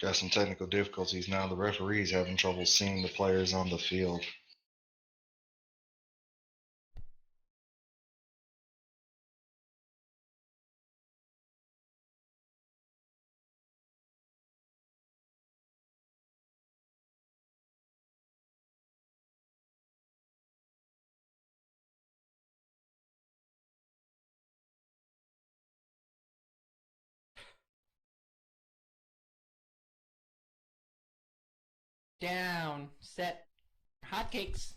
Got some technical difficulties now. The referee's having trouble seeing the players on the field. Down, set, hotcakes.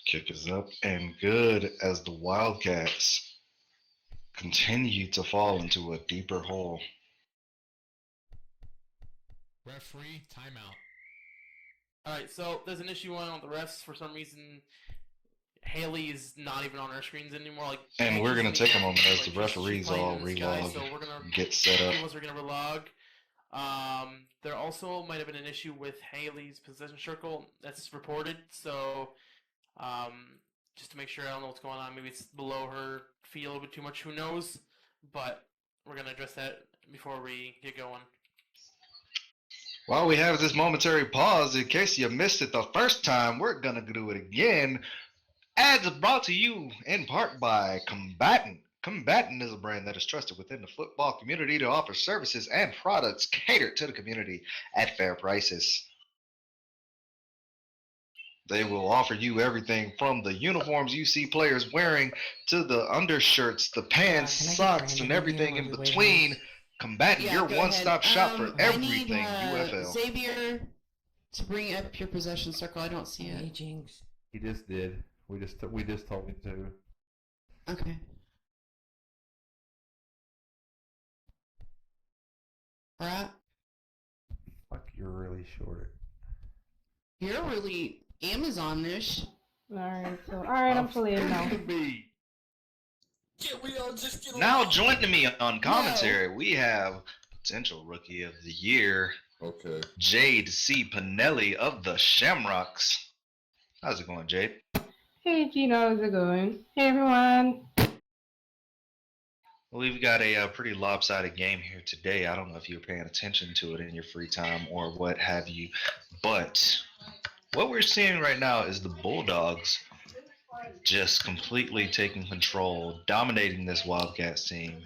Kick is up and good as the Wildcats continue to fall into a deeper hole. Referee, timeout. Alright, so there's an issue going on with the refs. For some reason, Haley is not even on our screens anymore. Like, And we're going to take a moment as the she's referees playing all in the sky, relog, so we're gonna, get set up. two of us are going to relog. There also might have been an issue with Haley's possession circle that's reported, so just to make sure, I don't know what's going on. Maybe it's below her feet a little bit too much, who knows? But we're going to address that before we get going. While we have this momentary pause, in case you missed it the first time, we're going to do it again. Ads brought to you in part by Combatant. Combatant is a brand that is trusted within the football community to offer services and products catered to the community at fair prices. They will offer you everything from the uniforms you see players wearing to the undershirts, the pants, Can I get socks, Brandon and in everything here in while we wait between. on Combatant, Yeah, your go one-stop ahead. shop for I need, everything UFL. Xavier to bring up your possession circle. I don't see Hey, it. Jinx. He just did. We just told him to. Okay. Right. Fuck, you're really short. You're really Amazon-ish. Alright, I'm fully in now. Now joining me on commentary, we have potential Rookie of the Year, Okay. Jade C. Pinelli of the Shamrocks. How's it going, Jade? Hey Gina, how's it going? Hey everyone. Well, we've got a pretty lopsided game here today. I don't know if you were paying attention to it in your free time or what have you, but what we're seeing right now is the Bulldogs just completely taking control, dominating this Wildcats team,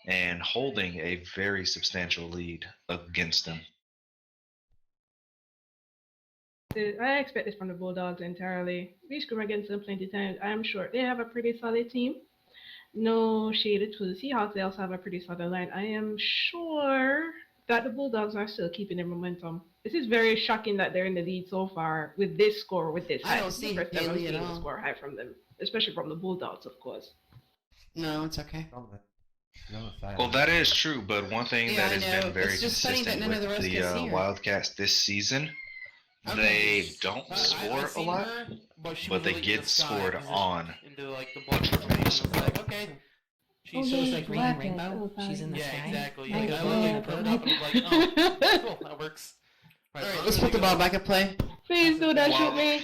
and holding a very substantial lead against them. I expect this from the Bulldogs entirely. We scrum against them plenty of times. I'm sure they have a pretty solid team. No shade to the Seahawks, they also have a pretty solid line. I am sure that the Bulldogs are still keeping their momentum. This is very shocking that they're in the lead so far with this score, with this high. I don't see First time I'm Haley at seeing the all. score high from them, especially from the Bulldogs, of course. No, it's okay. She's on the side. Well, that is true, but one thing Yeah, that I has know. been very It's just funny that consistent none of with the rest the can see her. Wildcats this season, Okay. they don't I score a seen lot, her, but she but was they really get the sky scored position on. into like the block space. And it's like, okay. Oh, so it's like reading Rainbow. She's in the Yeah, sky. exactly. My Like, I literally God. put it up and was like, oh, cool, that works. Alright, let's put the ball back at play. Please do that, Wow. shoot me.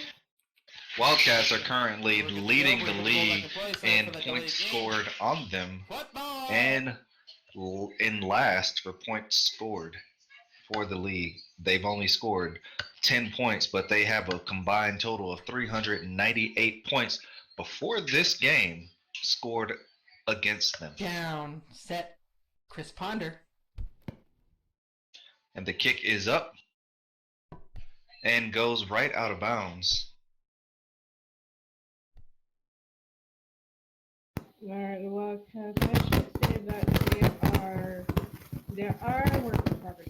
Wildcats are currently Look at the leading over, the put the ball back league in play, so in for that points delayed game. scored on them Football! and in last for points scored for the league. They've only scored 10 points, but they have a combined total of 398 points before this game scored against them. Down. Set. Chris Ponder. And the kick is up and goes right out of bounds. Alright, the Wildcats. I should say that there are work in progress.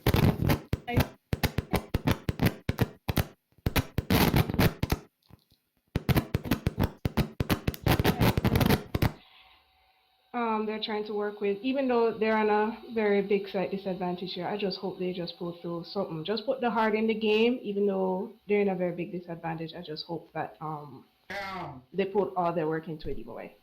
They're trying to work with, even though they're on a very big slight disadvantage here, I just hope they just pull through something. Just put the heart in the game, even though they're in a very big disadvantage. I just hope that they put all their work into it either way.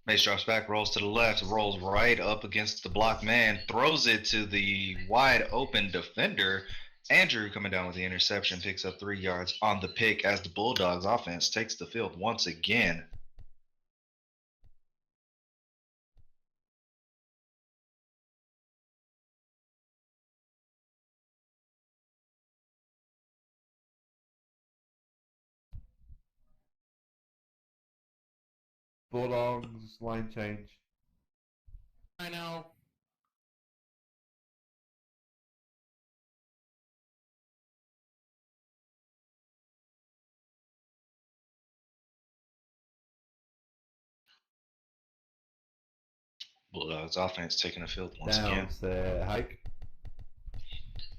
Mace drops back, rolls to the left, rolls right up against the block man, throws it to the wide open defender. Andrew coming down with the interception, picks up 3 yards on the pick as the Bulldogs offense takes the field once again. Bulldogs line change. I know. Bulldogs offense taking the field once Down, again. set, hike.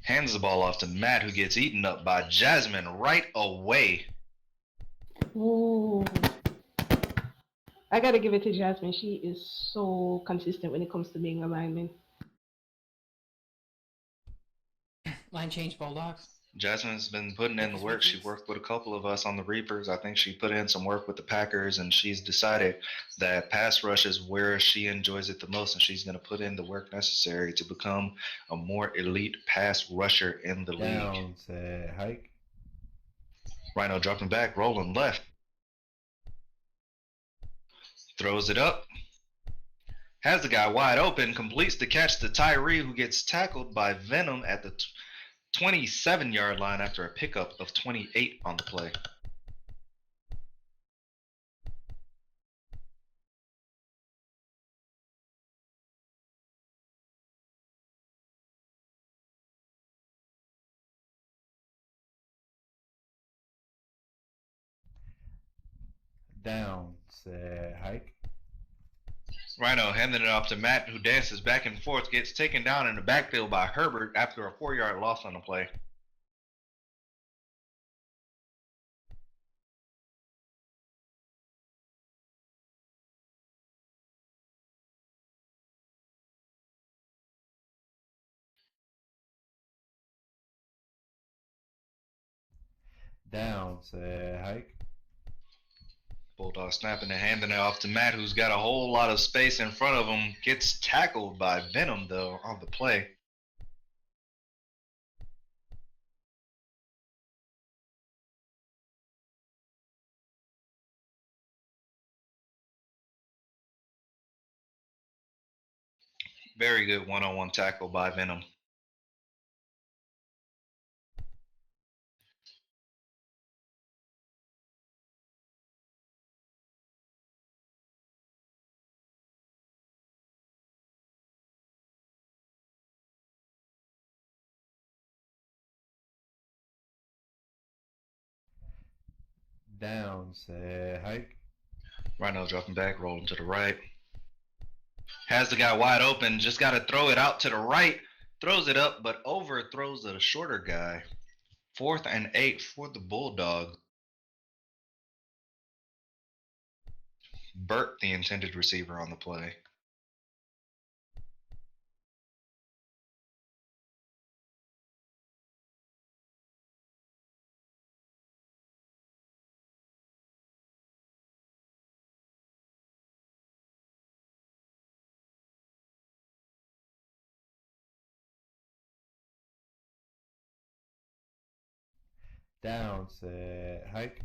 Hands the ball off to Matt, who gets eaten up by Jasmine right away. Ooh. I gotta give it to Jasmine. She is so consistent when it comes to being a lineman. Line change, Bulldogs. Jasmine's been putting in the work. She worked with a couple of us on the Reapers. I think she put in some work with the Packers, and she's decided that pass rush is where she enjoys it the most, and she's going to put in the work necessary to become a more elite pass rusher in the league. Down, set, hike. Rhino dropping back, rolling left. Throws it up. Has the guy wide open, completes the catch to Tyree, who gets tackled by Venom at the 27-yard line after a pickup of 28 on the play. Down, set, hike. Rhino handing it off to Matt, who dances back and forth, gets taken down in the backfield by Herbert after a 4-yard loss on the play. Down, set, hike. Bulldog snapping and handing it off to Matt, who's got a whole lot of space in front of him. Gets tackled by Venom, though, on the play. Very good one-on-one tackle by Venom. Down, set, hike. Rhino dropping back, rolling to the right. Has the guy wide open, just got to throw it out to the right. Throws it up, but overthrows the shorter guy. 4th and 8 for the Bulldogs. Burt, the intended receiver on the play. Down, set, hike.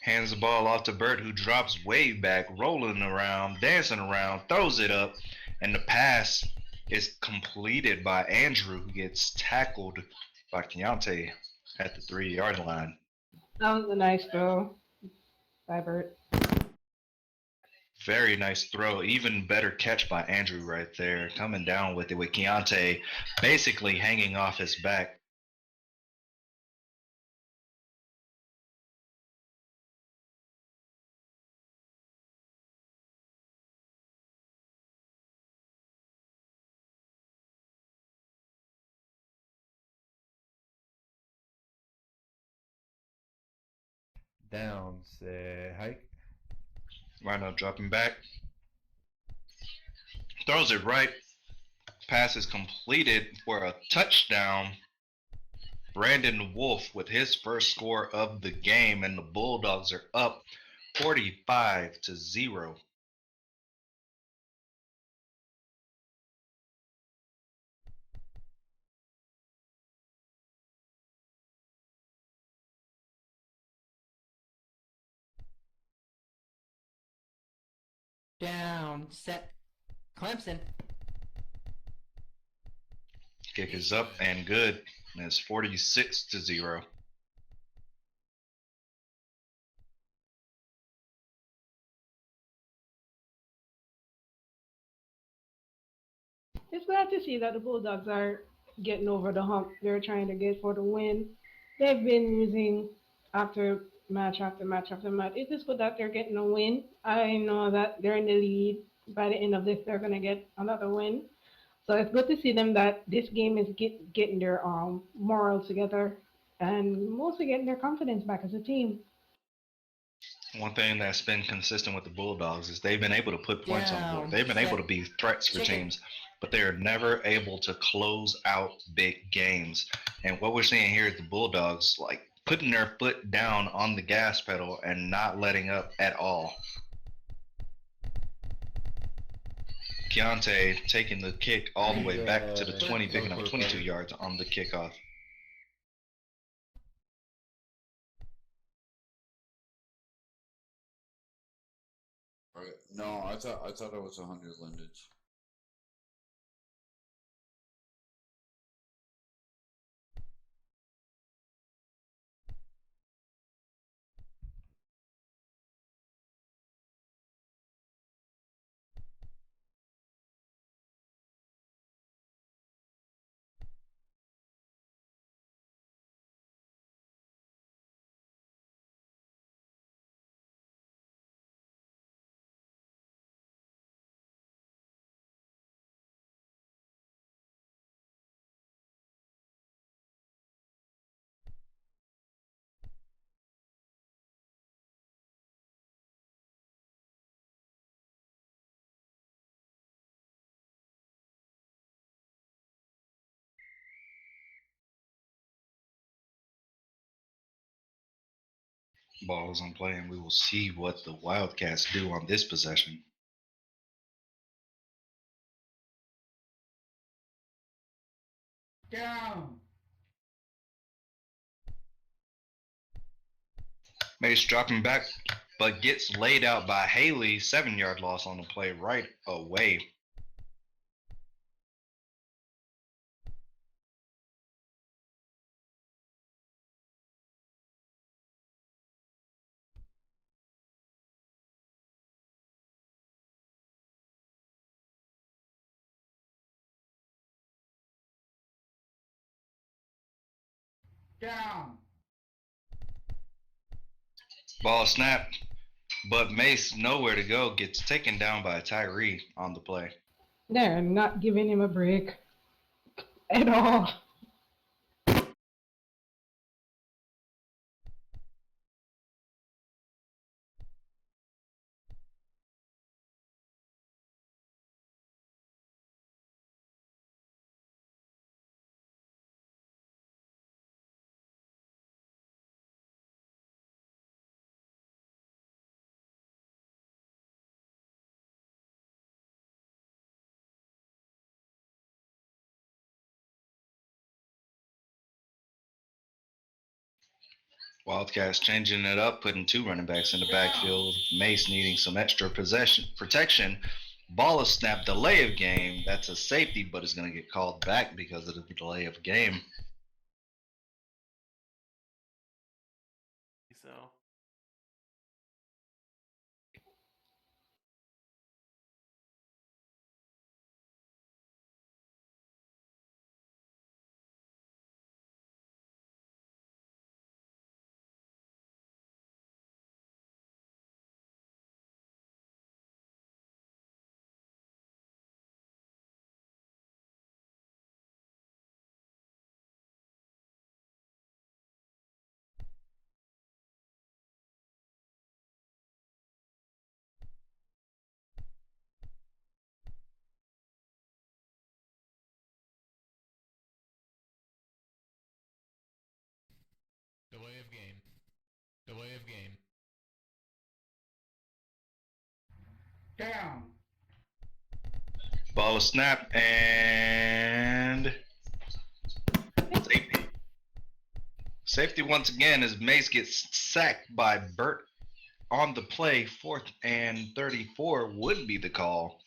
Hands the ball off to Bert, who drops way back, rolling around, dancing around, throws it up, and the pass is completed by Andrew, who gets tackled by Keontae at the 3-yard line. That was a nice throw by Bert. Very nice throw. Even better catch by Andrew right there, coming down with it with Keontae basically hanging off his back. Down, set, hike. Rhino dropping back. Throws it right. Pass is completed for a touchdown. Brandon Wolf with his first score of the game, and the Bulldogs are up 45-0. Down, set, Clemson. Kick is up and good. And it's 46-0. It's glad to see that the Bulldogs are getting over the hump they're trying to get for the win. They've been losing after match after match after match. It is good that they're getting a win. I know that they're in the lead. By the end of this, they're gonna get another win. So it's good to see them that this game is getting their moral together and mostly getting their confidence back as a team. One thing that's been consistent with the Bulldogs is they've been able to put points on the board. Down, They've been able set, to be threats for chicken. teams, but they are never able to close out big games. And what we're seeing here is the Bulldogs like putting their foot down on the gas pedal and not letting up at all. Keontae taking the kick all the way back to the 20, picking up 22 yards on the kickoff. Right. No, I thought it was 100 lindage. Ball is on play, and we will see what the Wildcats do on this possession. Down. Mace dropping back, but gets laid out by Haley. 7-yard loss on the play right away. Down. Ball snap, but Mace nowhere to go. Gets taken down by Tyree on the play. They're not giving him a break at all. Wildcats changing it up, putting 2 running backs in the backfield. Mace needing some extra possession protection. Ball is snapped, delay of game. That's a safety, but it's going to get called back because of the delay of game. So Delay of game. Delay of game. Down. Ball is snapped and safety. Safety once again as Mace gets sacked by Burt on the play. 4th and 34 would be the call,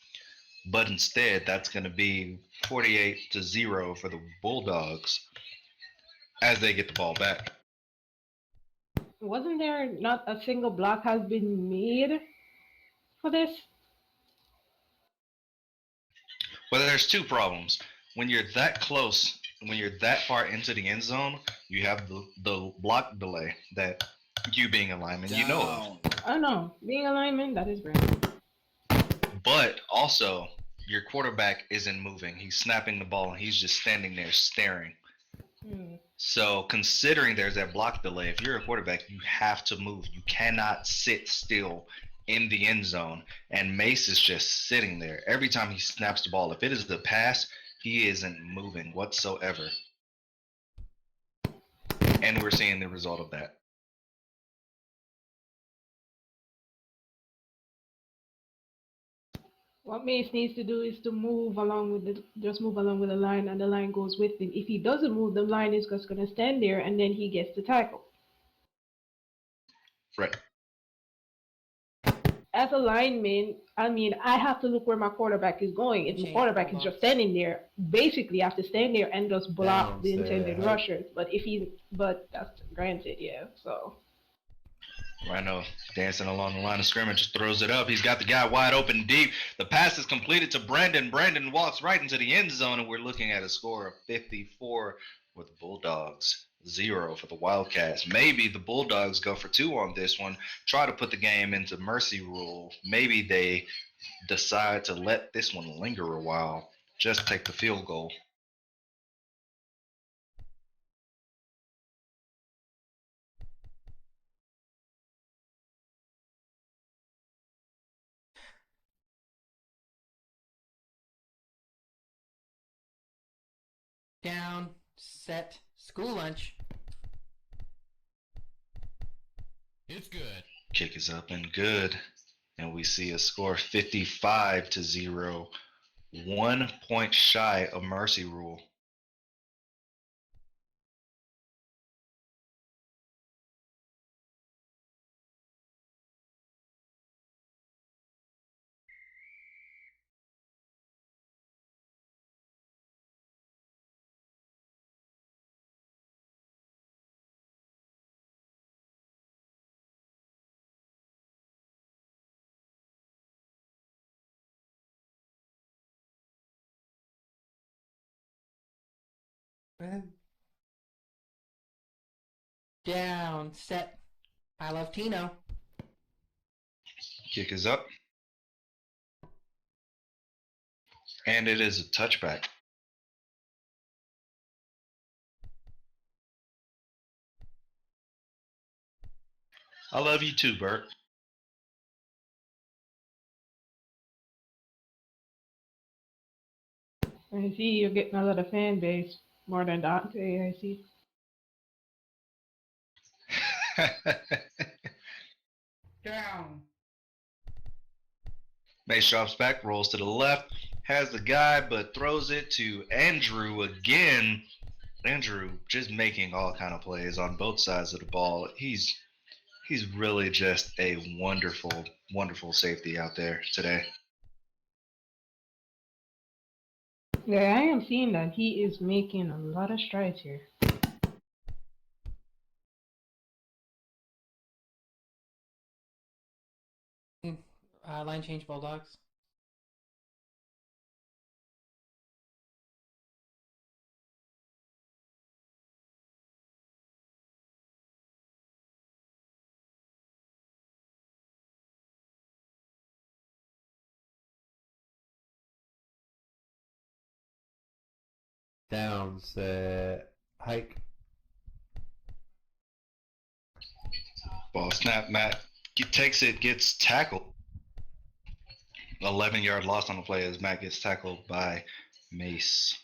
but instead that's going to be 48-0 for the Bulldogs as they get the ball back. Wasn't there not a single block has been made for this? Well, there's 2 problems. When you're that close, when you're that far into the end zone, you have the block delay that you being a lineman, you know of. Oh no, being a lineman, that is grand. But also, your quarterback isn't moving. He's snapping the ball and he's just standing there staring. So considering there's that block delay, if you're a quarterback, you have to move. You cannot sit still in the end zone. And Mace is just sitting there. Every time he snaps the ball, if it is the pass, he isn't moving whatsoever. And we're seeing the result of that. What Mace needs to do is to move along with the line, and the line goes with him. If he doesn't move, the line is just going to stand there, and then he gets the tackle. Right. As a lineman, I mean, I have to look where my quarterback is going. If my quarterback is just standing there, basically I have to stand there and just block the intended rushers. But that's granted, yeah. So. Rhino dancing along the line of scrimmage, just throws it up. He's got the guy wide open deep. The pass is completed to Brandon. Brandon walks right into the end zone, and we're looking at a score of 54 with the Bulldogs, 0 for the Wildcats. Maybe the Bulldogs go for 2 on this one, try to put the game into mercy rule. Maybe they decide to let this one linger a while, just take the field goal. Down, set, school lunch. It's good. Kick is up and good. And we see a score 55-0. 1 point shy of mercy rule. Down, set. I love Tino. Kick is up. And it is a touchback. I love you too, Bert. I see you're getting a lot of fan base, more than Dante, I see. Down. Mace drops back, rolls to the left, has the guy, but throws it to Andrew again. Andrew just making all kind of plays on both sides of the ball. He's really just a wonderful safety out there today. Yeah, I am seeing that he is making a lot of strides here. Line change, Bulldogs. Downs, hike. Ball snap, Matt takes it, gets tackled. 11-yard loss on the play as Matt gets tackled by Mace.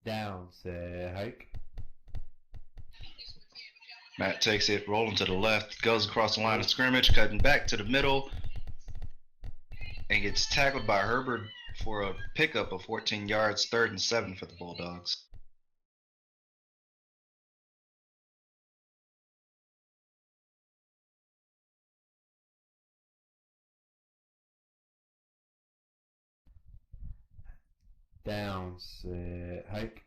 Downs, hike. Matt takes it, rolling to the left, goes across the line of scrimmage, cutting back to the middle, and gets tackled by Herbert for a pickup of 14 yards, 3rd and 7 for the Bulldogs. Downs, hike.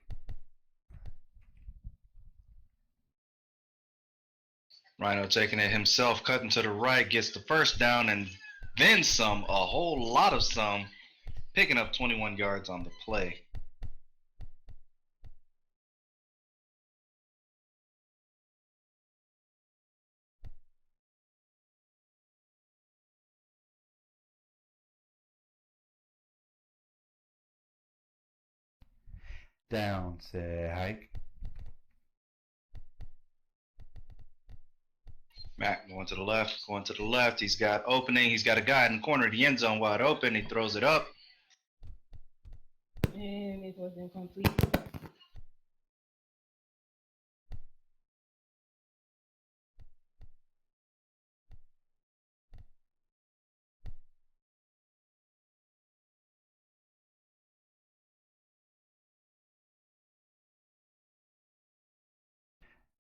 Rhino taking it himself, cutting to the right, gets the first down and then some, a whole lot of some, picking up 21 yards on the play. Downs, hike. Matt going to the left. He's got opening. He's got a guy in the corner of the end zone wide open. He throws it up. And it was incomplete.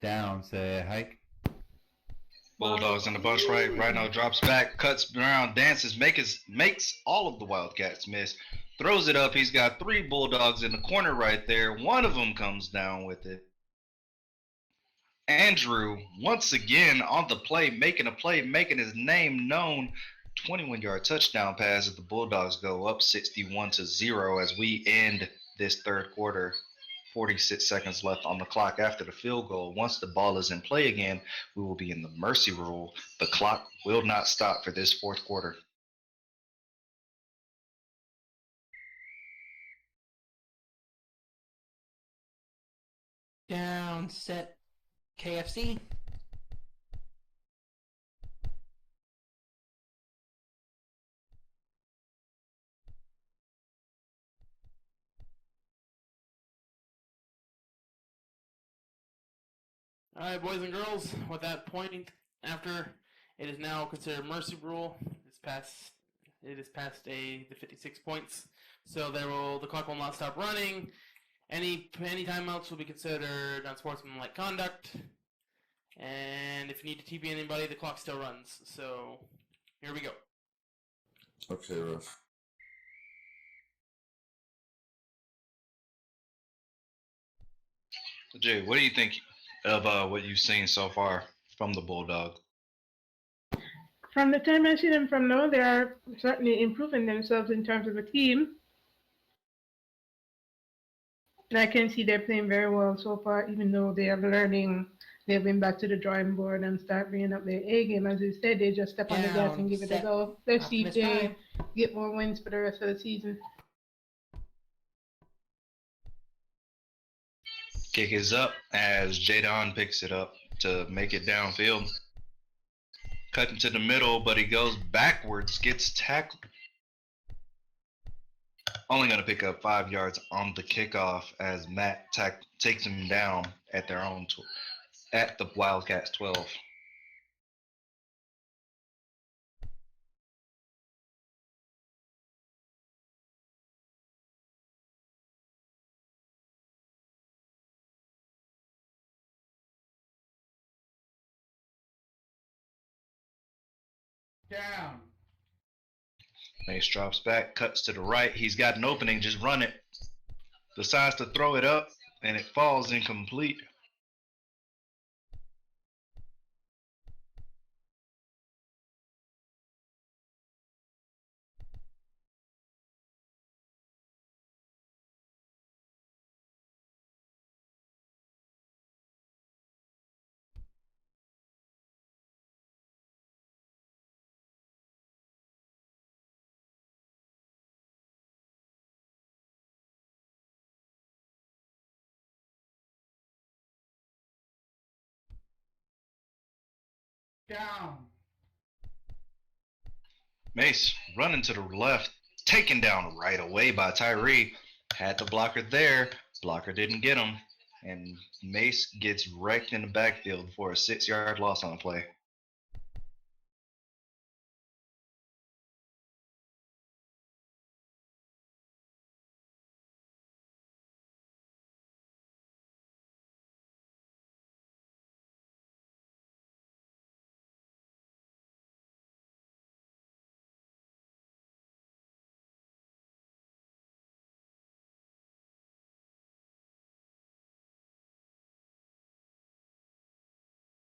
Downs, hike. Bulldogs in the bunch right. Rhino drops back, cuts around, dances, makes all of the Wildcats miss. Throws it up. He's got 3 Bulldogs in the corner right there. One of them comes down with it. Andrew, once again on the play, making his name known. 21-yard touchdown pass as the Bulldogs go up 61-0 as we end this third quarter. 46 seconds left on the clock after the field goal. Once the ball is in play again, we will be in the mercy rule. The clock will not stop for this fourth quarter. Down, set, KFC. All right, boys and girls. With that point, after it is now considered mercy rule. It is past the 56 points, so the clock will not stop running. Any timeouts will be considered unsportsmanlike conduct, and if you need to TP anybody, the clock still runs. So here we go. Okay, ref. Jay, what do you think of what you've seen so far from the Bulldogs? From the time I see them from now, they are certainly improving themselves in terms of a team. And I can see they're playing very well so far, even though they are learning. They've been back to the drawing board and start bringing up their A game. As you said, they just step on the gas and give it a go. Let's see if they get more wins for the rest of the season. Kick is up as Jadon picks it up to make it downfield. Cutting to the middle, but he goes backwards, gets tackled. Only going to pick up 5 yards on the kickoff as Matt takes him down at their own at the Wildcats 12. Down. Mace drops back, cuts to the right. He's got an opening, just run it. Decides to throw it up, and it falls incomplete. Down. Mace running to the left, taken down right away by Tyree. Had the blocker there. Blocker didn't get him. And Mace gets wrecked in the backfield for a 6-yard loss on the play.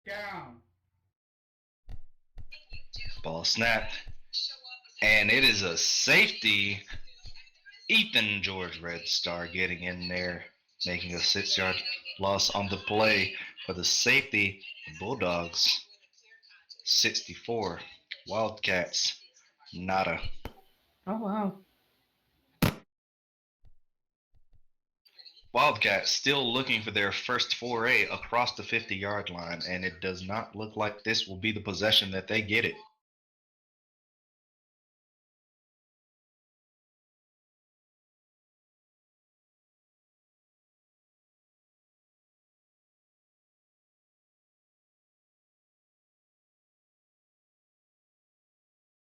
Down. Ball snapped. And it is a safety. Ethan George Red Star getting in there, making a 6-yard loss on the play for the safety. The Bulldogs 64. Wildcats nada. Oh wow. Wildcats still looking for their first foray across the 50-yard line, and it does not look like this will be the possession that they get it.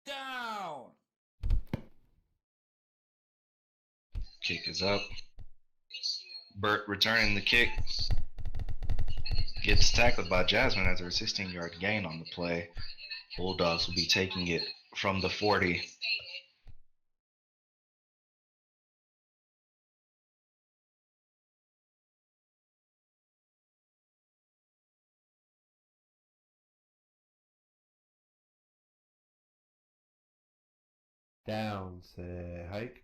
Down. Kick is up. Burt returning the kick. Gets tackled by Jasmine as a 16-yard gain on the play. Bulldogs will be taking it from the 40. Down, say hike.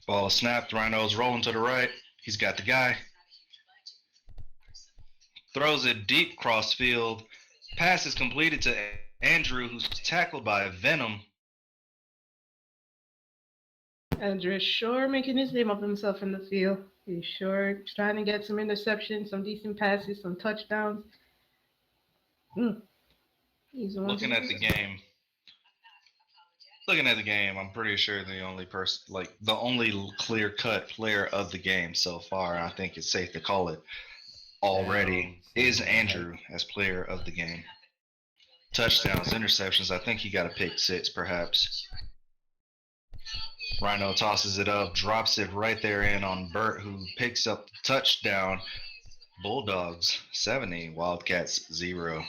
Ball snapped. Rhino's rolling to the right. He's got the guy. Throws it deep cross field. Pass is completed to Andrew, who's tackled by Venom. Andrew is sure making his name of himself in the field. He's sure trying to get some interceptions, some decent passes, some touchdowns. He's Looking at the game. Looking at the game, I'm pretty sure the only person, like the only clear-cut player of the game so far, I think it's safe to call it already, is Andrew as player of the game. Touchdowns, interceptions, I think he got a pick 6 perhaps. Rhino tosses it up, drops it right there in on Burt, who picks up the touchdown. Bulldogs 70, Wildcats 0.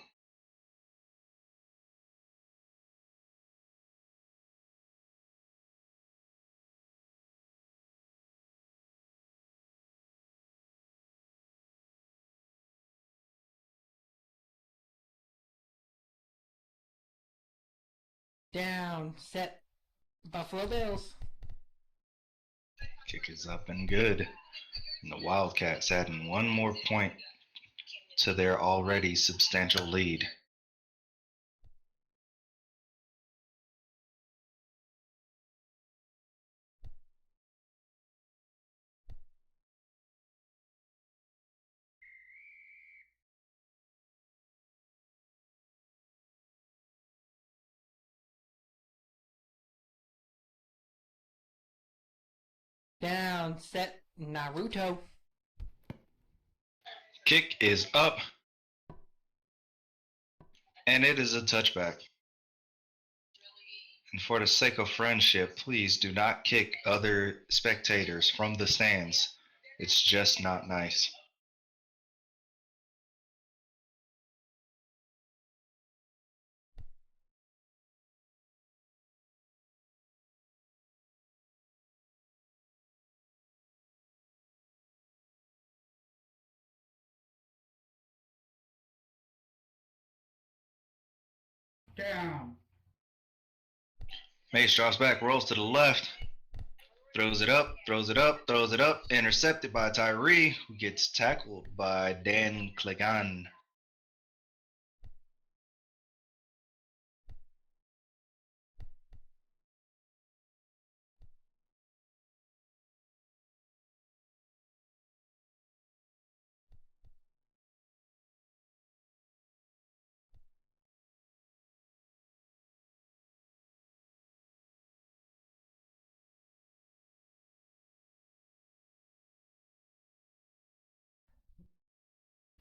Down, set, Buffalo Bills. Kick is up and good. And the Wildcats adding one more point to their already substantial lead. Down, set, Naruto. Kick is up. And it is a touchback. And for the sake of friendship, please do not kick other spectators from the stands. It's just not nice. Down. Mace drops back, rolls to the left, throws it up, throws it up, throws it up, intercepted by Tyree, who gets tackled by Dan Clegan.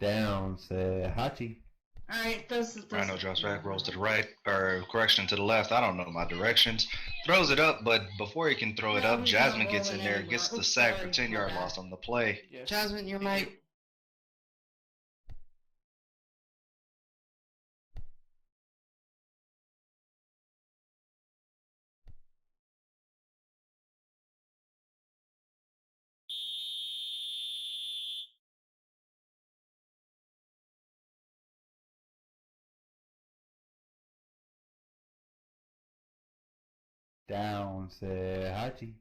Down, say Hachi. Alright, this Rhino drops back, rolls to the right, or correction, to the left. I don't know my directions. Throws it up, but before he can throw it No, up, he's Jasmine not gets in rolling there, anymore. gets the Oops, sack sorry, for 10 my yard bad. loss on the play. Yes. Jasmine, your mic. Down, say Hachi.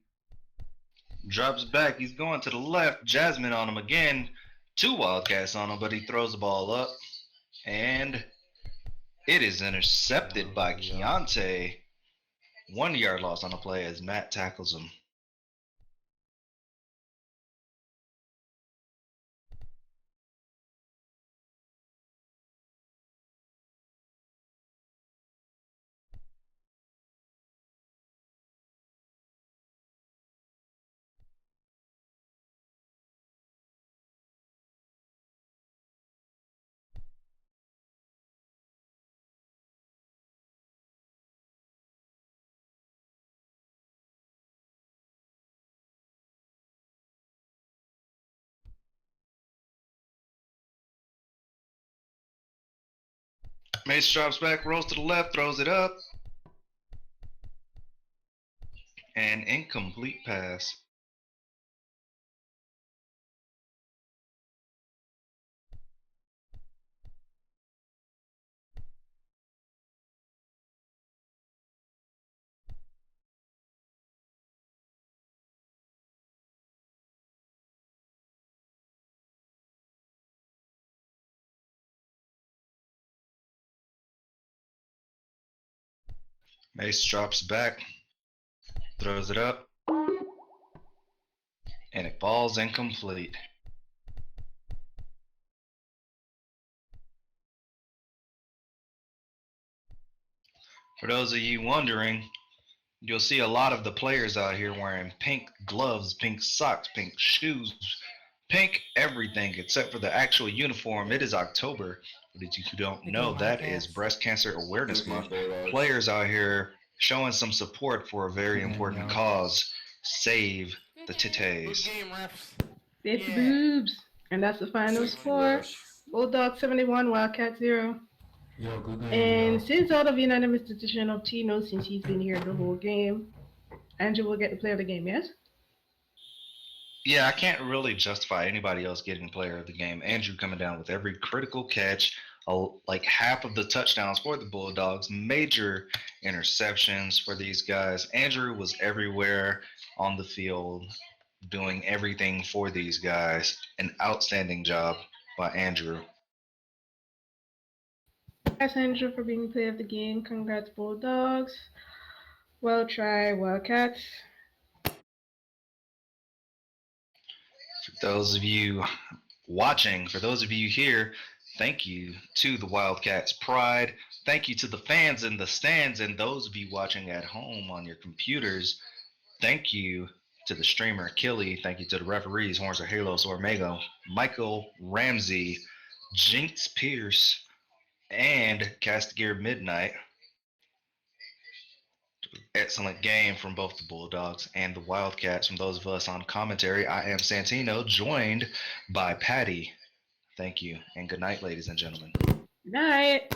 Drops back, he's going to the left. Jasmine on him again. 2 Wildcats on him, but he throws the ball up. And it is intercepted by Keontae. 1 yard loss on the play as Matt tackles him. Mace drops back, rolls to the left, throws it up. An incomplete pass. Mace drops back, throws it up, and it falls incomplete. For those of you wondering, you'll see a lot of the players out here wearing pink gloves, pink socks, pink shoes, pink everything except for the actual uniform. It is October. For those who don't know, that is Breast Cancer Awareness Month. Players out here showing some support for a very important cause. Save the Good titties. game, refs. Save the Yeah. boobs. And that's the final score. Bulldog 71, Wildcat 0. Yo, good game. And since out of unanimous decision of Tino, since he's been here the whole game, Andrew will get the player of the game, yes? Yeah, I can't really justify anybody else getting player of the game. Andrew coming down with every critical catch, like half of the touchdowns for the Bulldogs, major interceptions for these guys. Andrew was everywhere on the field, doing everything for these guys. An outstanding job by Andrew. Thanks, Andrew, for being player of the game. Congrats, Bulldogs. Well tried, Wildcats. For those of you watching, for those of you here, thank you to the Wildcats Pride. Thank you to the fans in the stands and those of you watching at home on your computers. Thank you to the streamer Killy. Thank you to the referees Horns of Halos Ormego, Michael Ramsey, Jinx Pierce, and Castigear Midnight. Excellent game from both the Bulldogs and the Wildcats. From those of us on commentary, I am Santino, joined by Patty. Thank you, and good night, ladies and gentlemen. Night.